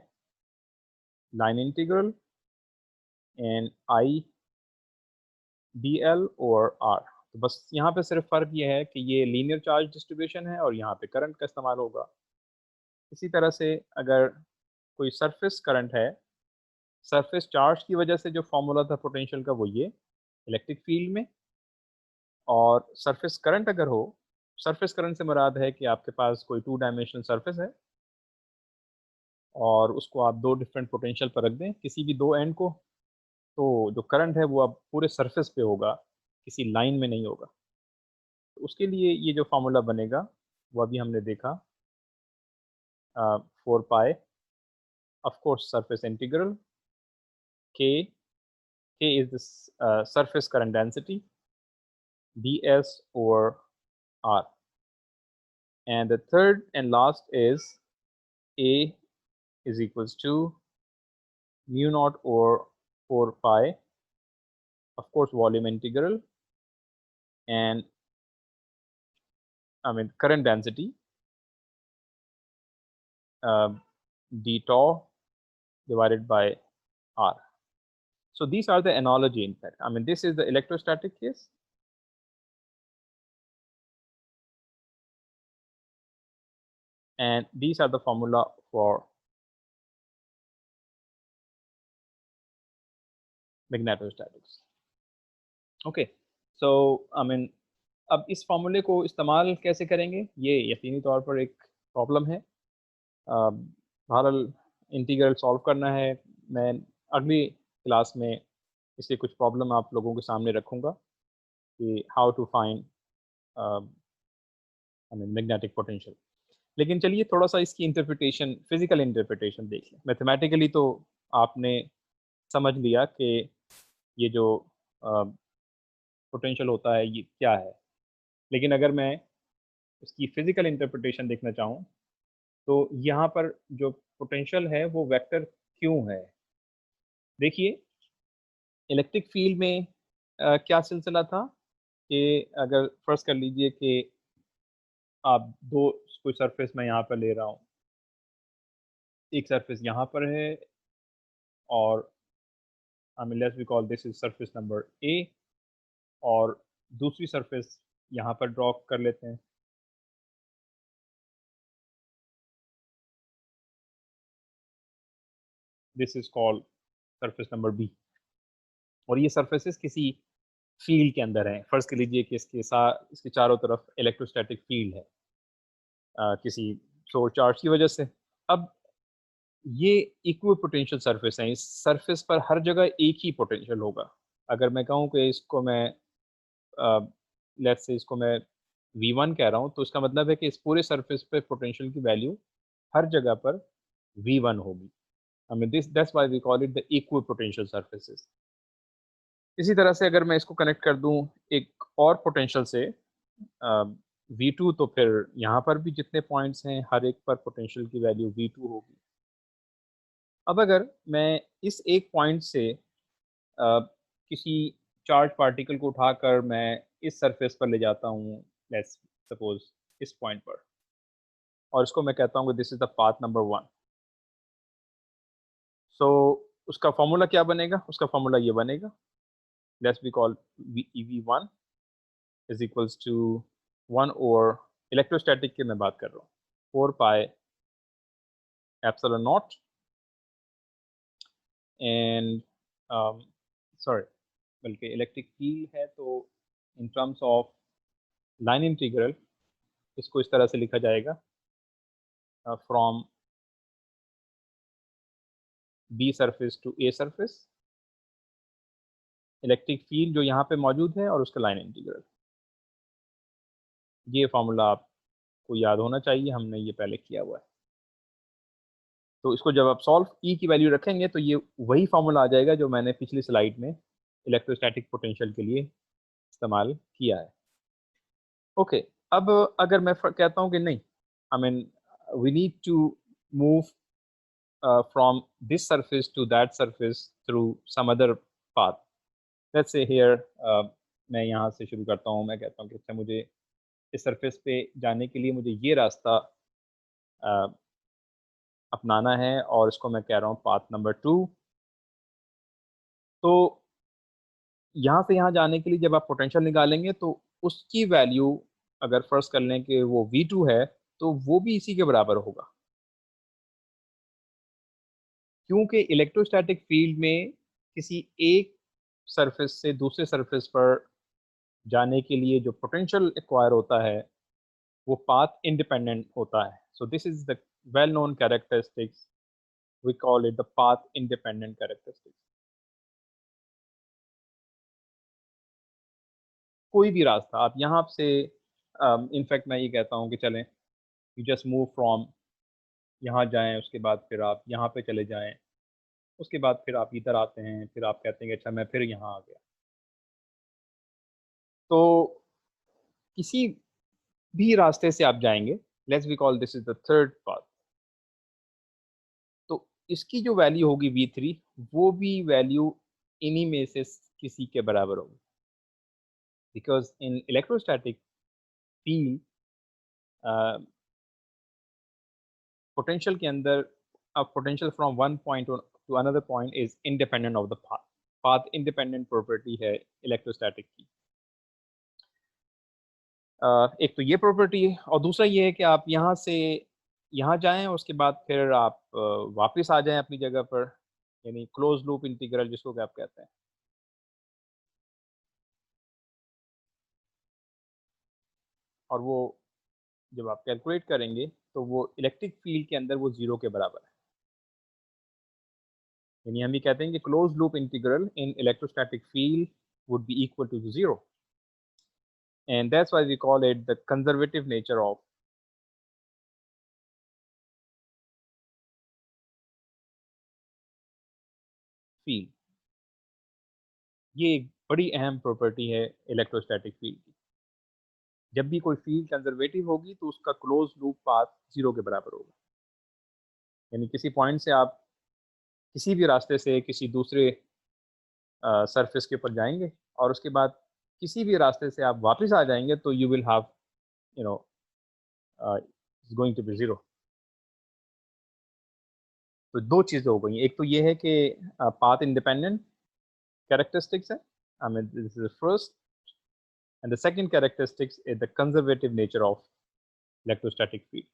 line integral and I dl over r. तो बस यहाँ पे सिर्फ फ़र्क ये है कि ये लीनियर चार्ज डिस्ट्रीब्यूशन है और यहाँ पे करंट का इस्तेमाल होगा. इसी तरह से अगर कोई सरफेस करंट है, सरफेस चार्ज की वजह से जो फॉर्मूला था पोटेंशियल का वो ये इलेक्ट्रिक फील्ड में, और सरफेस करंट अगर हो, सरफेस करंट से मुराद है कि आपके पास कोई 2 डायमेंशनल सरफेस है और उसको आप 2 डिफरेंट पोटेंशियल पर रख दें किसी भी 2 एंड को, तो जो करंट है वो अब पूरे सरफेस पे होगा, किसी लाइन में नहीं होगा. तो उसके लिए ये जो फार्मूला बनेगा वो अभी हमने देखा 4 पाई of course surface integral k is this surface current density ds over r, and the third and last is a is equals to mu naught over 4 pi, of course volume integral, and current density d tau divided by r. So these are the analogy. In fact, this is the electrostatic case. and these are the formula for magnetostatics. Okay, so I mean अब इस फॉर्मूले को इस्तेमाल कैसे करेंगे, ये यकीनी तौर पर एक प्रॉब्लम है। बहरहाल इंटीग्रल सॉल्व करना है। मैं अगली क्लास में इसके कुछ प्रॉब्लम आप लोगों के सामने रखूँगा कि how to find I mean magnetic potential. लेकिन चलिए थोड़ा सा इसकी इंटरप्रिटेशन, फिजिकल इंटरप्रिटेशन देख लें। मैथमेटिकली तो आपने समझ लिया कि ये जो पोटेंशियल होता है ये क्या है, लेकिन अगर मैं इसकी फिजिकल इंटरप्रिटेशन देखना चाहूँ तो यहाँ पर जो पोटेंशियल है वो वेक्टर क्यों है। देखिए इलेक्ट्रिक फील्ड में क्या सिलसिला था कि अगर फर्ज कर लीजिए कि आप दो कोई सरफेस मैं यहाँ पर ले रहा हूँ, एक सरफेस यहाँ पर है और I mean let's we call this is surface number A, और दूसरी सरफेस यहाँ पर ड्रॉ कर लेते हैं। This is called surface number B, और ये सरफेसेस किसी फील्ड के अंदर है। फर्ज कर लीजिए कि इसके चारों तरफ इलेक्ट्रोस्टैटिक फील्ड है किसी सोर्स चार्ज की वजह से। अब ये इक्वल पोटेंशियल सरफेस है, इस सरफेस पर हर जगह एक ही पोटेंशियल होगा। अगर मैं कहूँ कि इसको मैं लेट्स से इसको मैं V1 कह रहा हूँ, तो इसका मतलब है कि इस पूरे सरफेस पे पोटेंशियल की वैल्यू हर जगह पर V1 होगी। I mean this that's why we call it the equal potential surfaces. इसी तरह से अगर मैं इसको कनेक्ट कर दूं एक और पोटेंशियल से V2, तो फिर यहाँ पर भी जितने पॉइंट्स हैं हर एक पर पोटेंशियल की वैल्यू V2 होगी। अब अगर मैं इस एक पॉइंट से किसी चार्ज पार्टिकल को उठाकर मैं इस सरफेस पर ले जाता हूँ, लेट्स सपोज इस पॉइंट पर, और इसको मैं कहता हूँ कि this is the path number 1, so उसका फॉर्मूला क्या बनेगा? उसका फॉर्मूला ये बनेगा, let's be call EV1 is equals to 1 over, electrostatic की मैं बात कर रहा हूँ, 4 pi epsilon naught and sorry, बल्कि इलेक्ट्रिक फील्ड है तो in terms of line integral इसको इस तरह से लिखा जाएगा, from B surface to A surface, electric field जो यहाँ पे मौजूद है और उसका लाइन इंटीग्रल। ये फॉर्मूला आपको याद होना चाहिए, हमने ये पहले किया हुआ है। तो इसको जब आप सॉल्व ई की वैल्यू रखेंगे तो ये वही फॉर्मूला आ जाएगा जो मैंने पिछली स्लाइड में इलेक्ट्रोस्टैटिक पोटेंशियल के लिए इस्तेमाल किया है। ओके, अब अगर मैं कहता हूँ कि नहीं, I mean we need to move from this surface to that surface through some other path. Let's say here मैं यहाँ से शुरू करता हूँ, मैं कहता हूँ कि अच्छा मुझे इस सरफेस पे जाने के लिए मुझे ये रास्ता अपनाना है और इसको मैं कह रहा हूँ पाथ नंबर 2। तो यहाँ से यहाँ जाने के लिए जब आप पोटेंशियल निकालेंगे तो उसकी वैल्यू अगर फर्स्ट कर लें कि वो V2 है तो वो भी इसी के बराबर होगा, क्योंकि इलेक्ट्रोस्टैटिक फील्ड में किसी एक सरफेस से दूसरे सरफेस पर जाने के लिए जो पोटेंशियल एक्वायर होता है वो पाथ इंडिपेंडेंट होता है। So this is the well known characteristics, we call it the path independent characteristics. कोई भी रास्ता आप यहाँ से इनफैक्ट मैं ये कहता हूँ कि चलें यू जस्ट मूव फ्रॉम, यहाँ जाएं, उसके बाद फिर आप यहाँ पे चले जाएं, उसके बाद फिर आप इधर आते हैं, फिर आप कहते हैं कि अच्छा मैं फिर यहाँ आ गया। तो किसी भी रास्ते से आप जाएंगे, let's we call this is the third path, तो इसकी जो वैल्यू होगी V3 वो भी वैल्यू इन्हीं में से किसी के बराबर होगी, because in electrostatic field potential के अंदर potential from one point to another point is independent of the path. Path independent property है इलेक्ट्रोस्टैटिक की। एक तो ये प्रॉपर्टी है, और दूसरा ये है कि आप यहाँ से यहाँ जाएं, उसके बाद फिर आप वापस आ जाएं अपनी जगह पर, यानी क्लोज लूप इंटीग्रल जिसको कि आप कहते हैं। और वो जब आप कैलकुलेट करेंगे तो वो इलेक्ट्रिक फील्ड के अंदर वो जीरो के बराबर है। यानी हम ये कहते हैं कि close loop integral in electrostatic field would be equal to zero, and that's why we call it the conservative nature of field। ये एक बड़ी अहम प्रॉपर्टी है इलेक्ट्रोस्टैटिक फील्ड की। जब भी कोई फील्ड कंजर्वेटिव होगी तो उसका क्लोज लूप पाथ जीरो के बराबर होगा। यानी किसी पॉइंट से आप किसी भी रास्ते से किसी दूसरे सरफेस के ऊपर जाएंगे और उसके बाद किसी भी रास्ते से आप वापस आ जाएंगे तो you will have you know it's going to be zero. तो दो चीज़ें हो गई, एक तो ये है कि पाथ इंडिपेंडेंट कैरेक्टरिस्टिक्स है, I mean this is the first, and the second characteristics is the conservative nature of electrostatic field।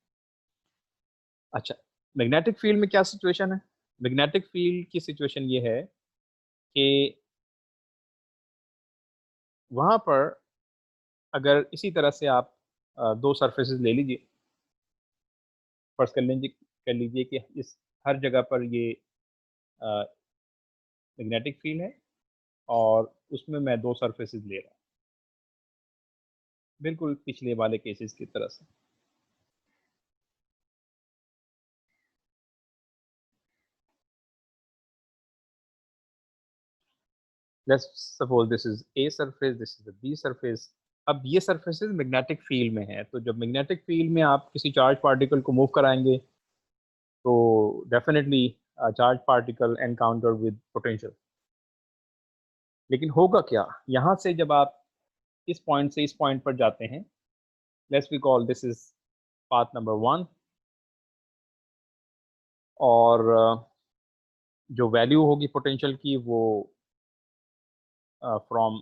अच्छा, मैग्नेटिक फील्ड में क्या सिचुएशन है? मैग्नेटिक फील्ड की सिचुएशन ये है कि वहाँ पर अगर इसी तरह से आप दो सरफेसेस ले लीजिए, फर्ज कर लीजिए कि इस हर जगह पर ये मैग्नेटिक फील्ड है और उसमें मैं दो सरफेसेस ले रहा हूँ, बिल्कुल पिछले वाले केसेस की तरह से। Let's suppose this is A surface, this is B surface. अब ये सरफेसेस मैग्नेटिक फील्ड में है, तो जब मैग्नेटिक फील्ड में आप किसी चार्ज पार्टिकल को मूव कराएंगे तो definitely charge particle encounter with potential. लेकिन होगा क्या यहाँ से जब आप इस पॉइंट से इस पॉइंट पर जाते हैं, let's we call this is path number 1, और जो वैल्यू होगी पोटेंशियल की वो from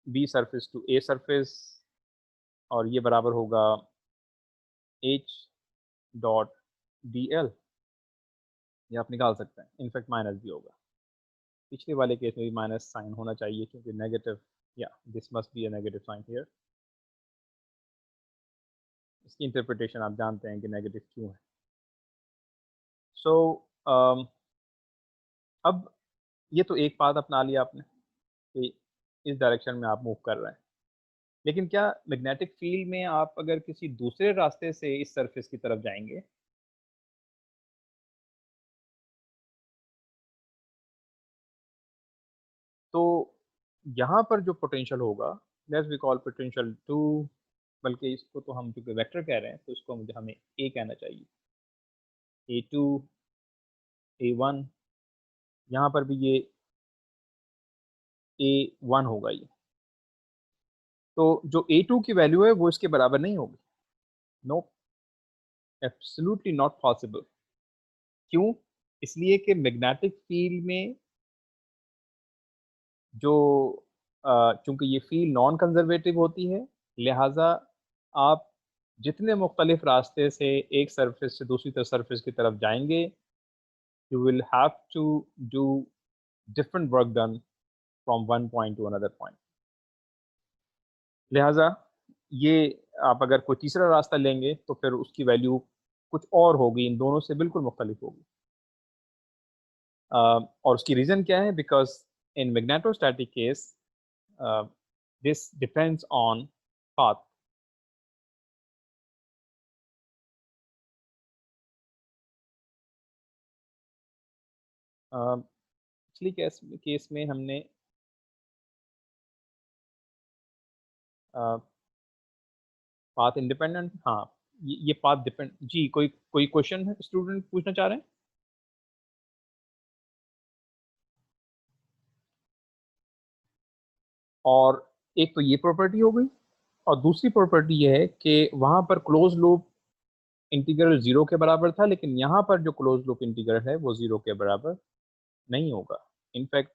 B surface to A surface, और ये बराबर होगा एच डॉट डी एल। ये आप निकाल सकते हैं, इनफैक्ट माइनस भी होगा, पिछले वाले केस में भी माइनस साइन होना चाहिए क्योंकि नेगेटिव, या this must be a negative sign here. इसकी इंटरप्रिटेशन आप जानते हैं कि नेगेटिव क्यों है। सो अब ये तो एक पाथ अपना लिया आपने कि इस डायरेक्शन में आप मूव कर रहे हैं, लेकिन क्या मैग्नेटिक फील्ड में आप अगर किसी दूसरे रास्ते से इस सरफेस की तरफ जाएंगे तो यहाँ पर जो पोटेंशियल होगा, लेट्स वी कॉल पोटेंशियल 2, बल्कि इसको तो हम क्योंकि वेक्टर कह रहे हैं तो इसको मुझे हमें ए कहना चाहिए, A2 A1, यहाँ पर भी ये A1 होगा ये। तो जो A2 की वैल्यू है वो इसके बराबर नहीं होगी, नो, एब्सोल्युटली नॉट पॉसिबल। क्यों? इसलिए कि मैग्नेटिक फील्ड में जो चूंकि ये फील्ड नॉन कंजर्वेटिव होती है, लिहाजा आप जितने मुख्तलिफ रास्ते से एक सरफेस से दूसरी सरफेस की तरफ जाएंगे, you will have to do different work done from one point to another point. लिहाजा ये आप अगर कोई तीसरा रास्ता लेंगे तो फिर उसकी वैल्यू कुछ और होगी, इन दोनों से बिल्कुल मुख्तलिफ होगी। और उसकी रीज़न क्या है? Because in magnetostatic case this depends on path. पिछली केस में हमने पाथ इंडिपेंडेंट, हाँ, ये पाथ डिपेंड। जी, कोई क्वेश्चन है स्टूडेंट पूछना चाह रहे हैं? और एक तो ये प्रॉपर्टी हो गई, और दूसरी प्रॉपर्टी ये है कि वहां पर क्लोज लूप इंटीग्रल जीरो के बराबर था, लेकिन यहाँ पर जो क्लोज लूप इंटीग्रल है वो जीरो के बराबर नहीं होगा। In fact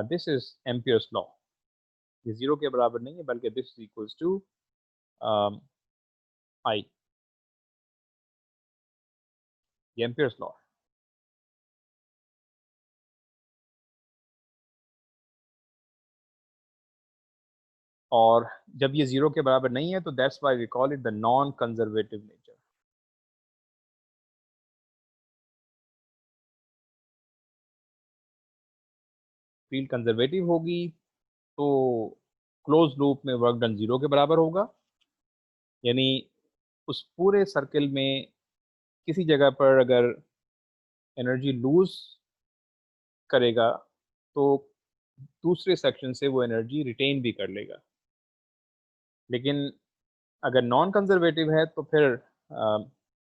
this is Ampere's law, ये जीरो के बराबर नहीं है, बल्कि दिस इज इक्वल्स टू आई। ये एम्पियर्स लॉ। और जब ये 0 के बराबर नहीं है तो that's why we call it the non conservative nature. Field conservative होगी तो क्लोज लूप में वर्क डन 0 के बराबर होगा, यानी उस पूरे सर्किल में किसी जगह पर अगर एनर्जी लूज करेगा तो दूसरे सेक्शन से वो एनर्जी रिटेन भी कर लेगा। लेकिन अगर नॉन कंजर्वेटिव है तो फिर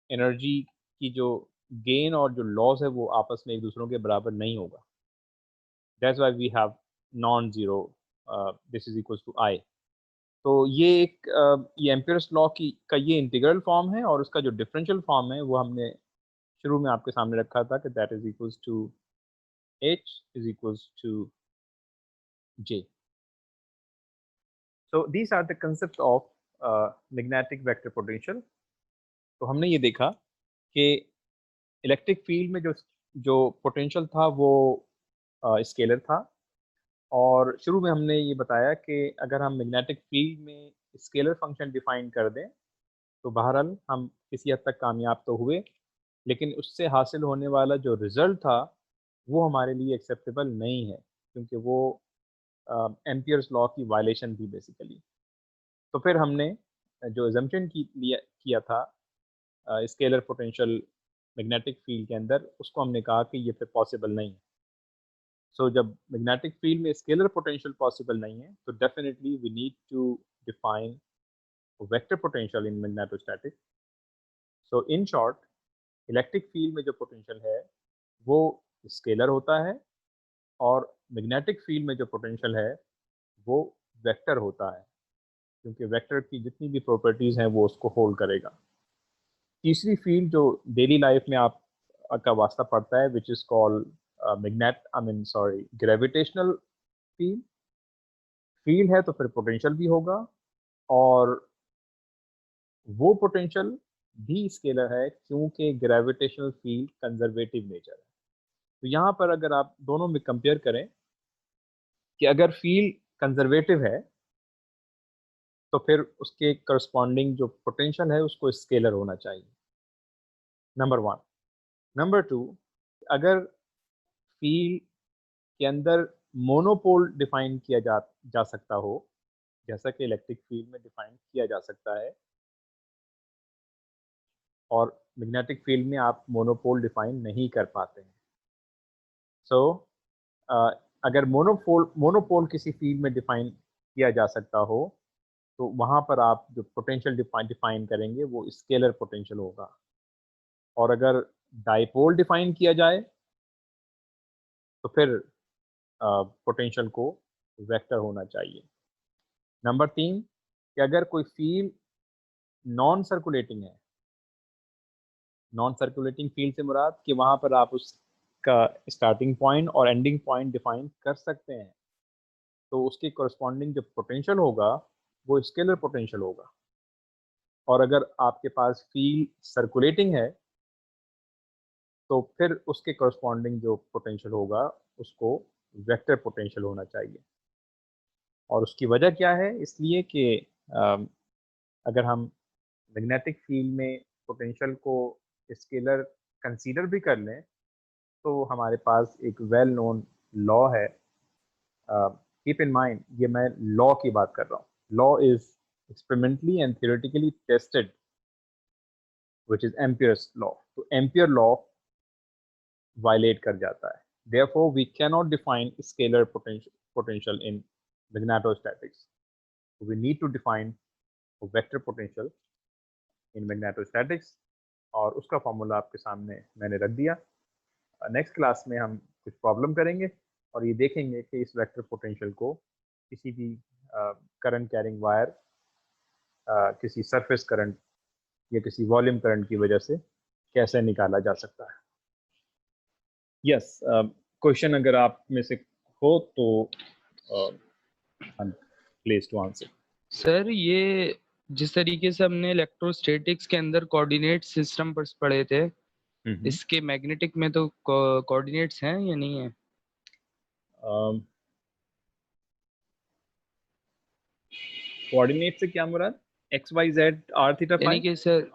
एनर्जी की जो गेन और जो लॉस है वो आपस में एक दूसरों के बराबर नहीं होगा। That's why we have non zero this is equal to I. तो ये एक ये एम्पियर्स लॉ की का ये इंटीग्रल फॉर्म है, और उसका जो डिफरेंशियल फॉर्म है वो हमने शुरू में आपके सामने रखा था कि that is equals to h is equals to j. So these are the concepts of magnetic vector potential. तो हमने ये देखा कि इलेक्ट्रिक फील्ड में जो जो पोटेंशियल था वो स्केलर था, और शुरू में हमने ये बताया कि अगर हम मैग्नेटिक फील्ड में स्केलर फंक्शन डिफाइन कर दें तो बहरहाल हम किसी हद तक कामयाब तो हुए, लेकिन उससे हासिल होने वाला जो रिज़ल्ट था वो हमारे लिए एक्सेप्टेबल नहीं है, क्योंकि वो एम्पियर्स लॉ की वायलेशन थी बेसिकली। तो फिर हमने जो एजम्पशन किया था स्केलर पोटेंशियल मैग्नेटिक फील्ड के अंदर, उसको हमने कहा कि ये फिर पॉसिबल नहीं है। सो जब मैग्नेटिक फील्ड में स्केलर पोटेंशियल पॉसिबल नहीं है तो definitely we need to define vector potential in magnetostatics. So in short, electric field में जो पोटेंशियल है वो स्केलर होता है, और मैग्नेटिक फील्ड में जो पोटेंशियल है वो वेक्टर होता है, क्योंकि वेक्टर की जितनी भी प्रॉपर्टीज़ हैं वो उसको होल्ड करेगा। तीसरी फील्ड जो डेली लाइफ में आप का वास्ता पड़ता है which is called gravitational field. Field है तो फिर पोटेंशियल भी होगा, और वो पोटेंशियल भी स्केलर है क्योंकि ग्रेविटेशनल फील्ड कंजर्वेटिव नेचर है। तो यहाँ पर अगर आप दोनों में कंपेयर करें कि अगर फील्ड कंजर्वेटिव है तो फिर उसके करस्पॉन्डिंग जो पोटेंशियल है उसको स्केलर होना चाहिए, नंबर वन। नंबर टू, अगर फील्ड के अंदर मोनोपोल डिफाइन किया जा सकता हो, जैसा कि इलेक्ट्रिक फील्ड में डिफाइन किया जा सकता है, और मैग्नेटिक फील्ड में आप मोनोपोल डिफाइन नहीं कर पाते हैं। सो अगर मोनोपोल किसी फील्ड में डिफाइन किया जा सकता हो तो वहाँ पर आप जो पोटेंशियल डिफाइन करेंगे वो स्केलर पोटेंशियल होगा, और अगर डाइपोल डिफाइन किया जाए तो फिर पोटेंशियल को वेक्टर होना चाहिए। नंबर तीन, कि अगर कोई फील्ड नॉन सर्कुलेटिंग है, नॉन सर्कुलेटिंग फील्ड से मुराद कि वहाँ पर आप उसका स्टार्टिंग पॉइंट और एंडिंग पॉइंट डिफाइन कर सकते हैं, तो उसके कोरस्पॉन्डिंग जो पोटेंशियल होगा वो स्केलर पोटेंशियल होगा। और अगर आपके पास फील्ड सर्कुलेटिंग है तो फिर उसके कोरस्पॉन्डिंग जो पोटेंशियल होगा उसको वेक्टर पोटेंशियल होना चाहिए। और उसकी वजह क्या है? इसलिए कि अगर हम मैग्नेटिक फील्ड में पोटेंशियल को स्केलर कंसीडर भी कर लें तो हमारे पास एक वेल नोन लॉ है। कीप इन माइंड, ये मैं लॉ की बात कर रहा हूँ। Law is experimentally and theoretically tested which is Ampere's law. तो एम्पियर लॉ वायलेट कर जाता है। Therefore, we cannot define scalar potential in magnetostatics. We need to define a vector potential in magnetostatics, और उसका फॉर्मूला आपके सामने मैंने रख दिया। नेक्स्ट क्लास में हम कुछ प्रॉब्लम करेंगे और ये देखेंगे कि इस वेक्टर पोटेंशियल को किसी भी करंट कैरिंग वायर, किसी सरफेस करंट या किसी वॉल्यूम करंट की वजह से कैसे निकाला जा सकता है। यस, क्वेश्चन अगर आप में से हो तो प्लीज टू आंसर। सर, ये जिस तरीके से हमने इलेक्ट्रोस्टैटिक्स के अंदर कोऑर्डिनेट सिस्टम पर पढ़े थे, इसके मैग्नेटिक में तो कोऑर्डिनेट्स हैं या नहीं है? कोऑर्डिनेट से क्या मुराद? X Y Z R theta यानी फाई? कि sir,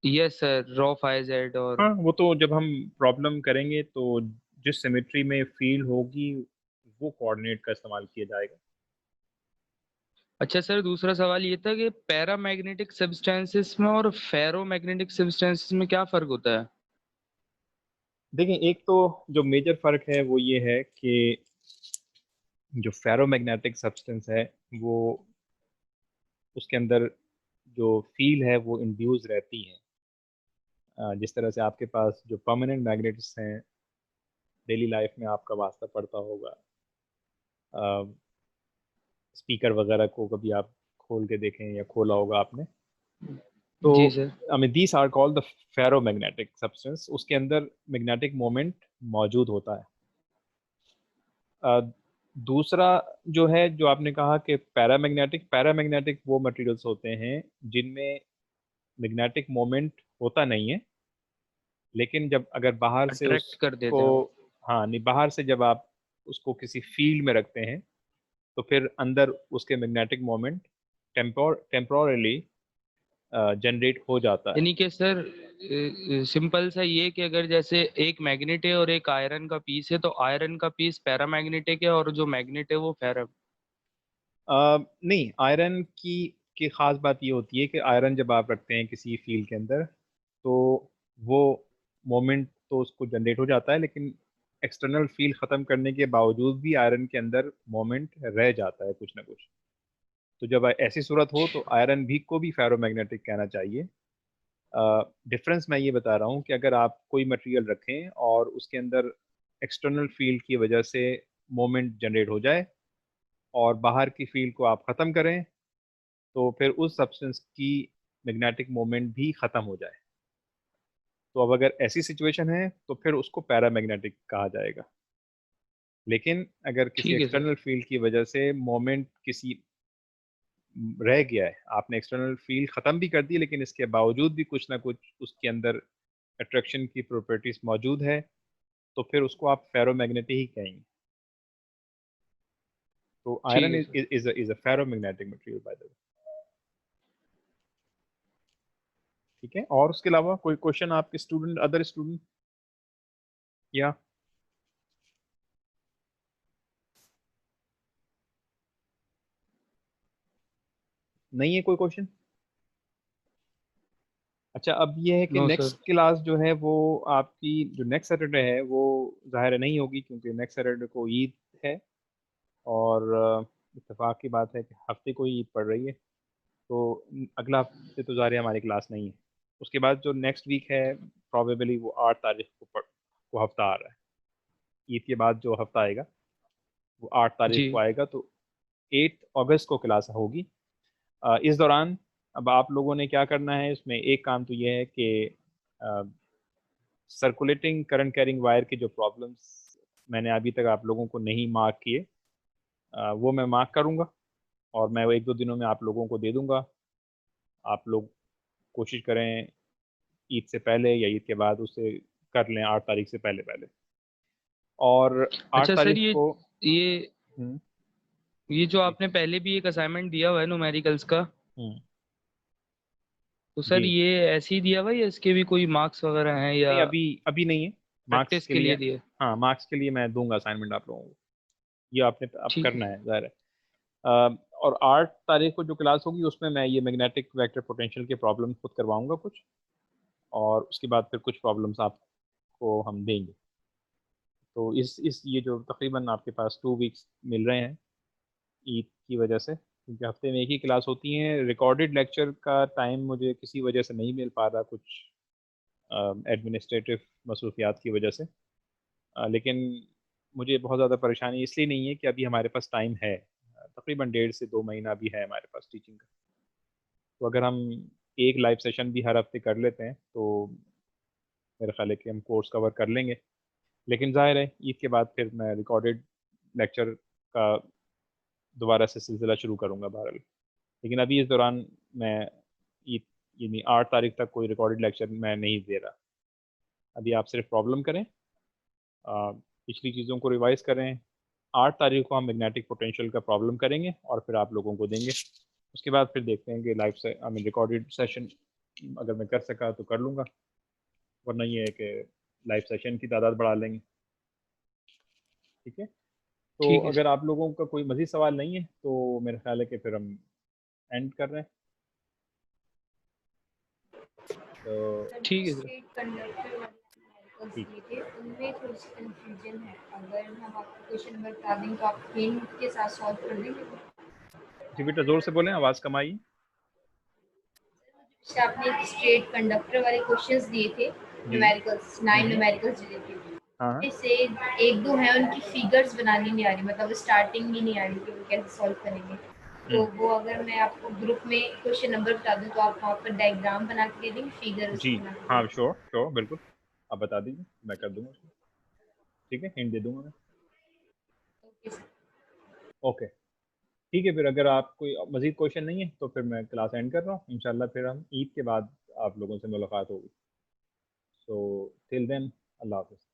yes sir, rho phi Z और हाँ, वो तो जब हम प्रॉब्लम करेंगे तो जिस सिमेट्री में फील्ड होगी वो कोऑर्डिनेट का इस्तेमाल किया जाएगा। अच्छा सर, दूसरा सवाल ये था कि पैरामैग्नेटिक सब्सटेंसेस में और फेरोमैग्नेटिक सब्सटेंसेस में क्या फर्क होता है? देखें, एक तो जो मेजर फर्क है वो ये है कि जो फेरोमैग्नेटिक सब्सटेंस है वो उसके अंदर जो फील है वो इंड्यूस रहती है। जिस तरह से आपके पास जो परमानेंट मैग्नेट्स हैं डेली लाइफ में आपका वास्ता पड़ता होगा, स्पीकर वगैरह को कभी आप खोल के देखें या खोला होगा आपने, तो जी sir. I mean these are called the ferromagnetic substance. उसके अंदर मैग्नेटिक मोमेंट मौजूद होता है। दूसरा जो है, जो आपने कहा कि पैरामैग्नेटिक, पैरामैग्नेटिक वो मटेरियल्स होते हैं जिनमें मैग्नेटिक मोमेंट होता नहीं है, लेकिन जब अगर बाहर से अट्रैक्ट कर उसको, देते हैं। हाँ नहीं, बाहर से जब आप उसको किसी फील्ड में रखते हैं तो फिर अंदर उसके मैग्नेटिक मोमेंट टेम्पोरली जनरेट हो जाता है। यानी कि सर, सिंपल सा ये कि अगर जैसे एक मैग्नेट है और एक आयरन का पीस है, तो आयरन का पीस पैरामैग्नेटिक है और जो मैग्नेट है वो फेरो। नहीं, आयरन की खास बात ये होती है कि आयरन जब आप रखते हैं किसी फील्ड के अंदर तो वो मोमेंट तो उसको जनरेट हो जाता है, लेकिन एक्सटर्नल फील्ड ख़त्म करने के बावजूद भी आयरन के अंदर मोमेंट रह जाता है कुछ ना कुछ। तो जब ऐसी सूरत हो तो आयरन भी को भी फेरोमैग्नेटिक कहना चाहिए। डिफरेंस मैं ये बता रहा हूँ कि अगर आप कोई मटेरियल रखें और उसके अंदर एक्सटर्नल फील्ड की वजह से मोमेंट जनरेट हो जाए और बाहर की फील्ड को आप ख़त्म करें तो फिर उस सब्सटेंस की मैग्नेटिक मोमेंट भी ख़त्म हो जाए, तो अब अगर ऐसी सिचुएशन है तो फिर उसको पैरामैग्नेटिक कहा जाएगा। लेकिन अगर किसी ठीक है सर। एक्सटर्नल फील्ड की वजह से मोमेंट किसी रह गया है, आपने एक्सटर्नल फील्ड ख़त्म भी कर दी लेकिन इसके बावजूद भी कुछ ना कुछ उसके अंदर अट्रैक्शन की प्रॉपर्टीज मौजूद है, तो फिर उसको आप फेरोमैग्नेटिक ही कहेंगे। तो ठीक आयरन है sir. Is a ferromagnetic material by the वे। ठीक है, और उसके अलावा कोई क्वेश्चन आपके स्टूडेंट, अदर स्टूडेंट या? नहीं है कोई क्वेश्चन? अच्छा, अब ये है कि नो नेक्स्ट सर। क्लास जो है वो आपकी जो नेक्स्ट सैटरडे है वो ज़ाहिर है नहीं होगी, क्योंकि नेक्स्ट सैटरडे को ईद है और इत्तेफाक की बात है कि हफ्ते को ही ईद पड़ रही है, तो अगला हफ्ते तो ज़ाहिर है हमारी क्लास नहीं है। उसके बाद जो नेक्स्ट वीक है प्रॉबेबली वो 8 तारीख को हफ्ता आ रहा है। ईद के बाद जो हफ्ता आएगा वो 8 तारीख जी। को आएगा, तो 8 अगस्त को क्लास होगी। इस दौरान अब आप लोगों ने क्या करना है, इसमें एक काम तो ये है कि सर्कुलेटिंग करंट कैरिंग वायर के जो प्रॉब्लम्स मैंने अभी तक आप लोगों को नहीं मार्क किए, वो मैं मार्क करूँगा और मैं वो 1-2 दिनों में आप लोगों को दे दूँगा। आप लोग कोशिश करें ईद से पहले या ईद के बाद उसे कर लें, 8 तारीख से पहले पहले। और आठ अच्छा सर, तारीख को ये हम्म, ये जो जी आपने पहले भी एक असाइनमेंट दिया हुआ है न्यूमेरिकल्स का, हम्म, तो जी सर ये ऐसे ही दिया हुआ है या इसके भी कोई मार्क्स वगैरह हैं, या नहीं, अभी अभी नहीं है। मार्क्स प्रैक्टिस के के लिए, लिए दिए? हाँ मार्क्स के लिए मैं दूंगा असाइनमेंट आप लोगों को, ये आपने अब ठीक है। करना है ज़ाहिर है। और 8 तारीख को जो क्लास होगी उसमें मैं ये मैग्नेटिक वेक्टर पोटेंशियल के प्रॉब्लम खुद करवाऊंगा कुछ, और उसके बाद फिर कुछ प्रॉब्लम्स आपको हम देंगे। तो इस ये जो तकरीबन आपके पास 2 वीक्स मिल रहे हैं ईद की वजह से, क्योंकि हफ्ते में एक ही क्लास होती है, रिकॉर्डेड लेक्चर का टाइम मुझे किसी वजह से नहीं मिल पा रहा, कुछ एडमिनिस्ट्रेटिव मसरूफियात की वजह से। लेकिन मुझे बहुत ज़्यादा परेशानी इसलिए नहीं है कि अभी हमारे पास टाइम है, तकरीबन 1.5 से 2 महीना भी है हमारे पास टीचिंग का। तो अगर हम एक लाइव सेशन भी हर हफ्ते कर लेते हैं तो मेरा ख्याल है कि हम कोर्स कवर कर लेंगे। लेकिन जाहिर है ईद के बाद फिर मैं रिकॉर्डेड लेक्चर का दोबारा से सिलसिला शुरू करूँगा बहरहाल। लेकिन अभी इस दौरान मैं ईद यानी 8 तारीख तक कोई रिकॉर्डेड लेक्चर मैं नहीं दे रहा। अभी आप सिर्फ प्रॉब्लम करें, पिछली चीज़ों को रिवाइज करें। 8 तारीख को हम मैग्नेटिक पोटेंशियल का प्रॉब्लम करेंगे और फिर आप लोगों को देंगे। उसके बाद फिर देखते हैं कि लाइव से आई मीन रिकॉर्डेड सेशन अगर मैं कर सका तो कर लूँगा, वरना ये है कि लाइव सेशन की तादाद बढ़ा लेंगे। ठीक है, तो ठीक है अगर सर। आप लोगों का कोई मज़ीद सवाल नहीं है तो मेरा ख्याल है कि फिर हम एंड कर रहे हैं। तो सर जो ठीक है सर। स्टेट कंडक्टर वाले ठीक, दिए थे उनमें थोड़ी सी कंफ्यूजन है, अगर हम आपको क्वेश्चन नंबर बता दें तो आप हिंट के साथ सॉल्व कर देंगे। जी बेटा ज़ोर से बोलें, आवाज़ कम आई। जैसे आपने एक स्टेट कंडक्टर वाले क्वेश्चंस दिए थे, जी, न्यूमेरिकल्स 9 न्यूमेरिकल्स दिए थे, हाँ हाँ। उसमें से एक दो हैं उनकी फिगर्स बनानी नहीं आ रही, मतलब स्टार्टिंग ही नहीं आ रही कि वो कैसे सॉल्व करेंगे। तो वो अगर मैं आपको ग्रुप में क्वेश्चन नंबर बता दूं तो आप वहाँ पर डायग्राम बना के दे देंगे, फिगर जी उसकी बना के दे हाँ, देंगे। श्योर श्योर, बिल्कुल आप बता दीजिए, मैं कर दूंगा उसको। ठीक है, हिंट दे दूंगा मैं। Okay sir. ओके, ठीक है, फिर अगर आप कोई मज़ीद क्वेश्चन नहीं है तो फिर मैं क्लास एंड कर रहा हूँ। इंशाल्लाह फिर हम ईद के बाद आप लोगों से मुलाकात होगी। सो टिल देन, अल्लाह हाफ़िज़।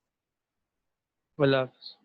अल्लाह हाफ़िज़।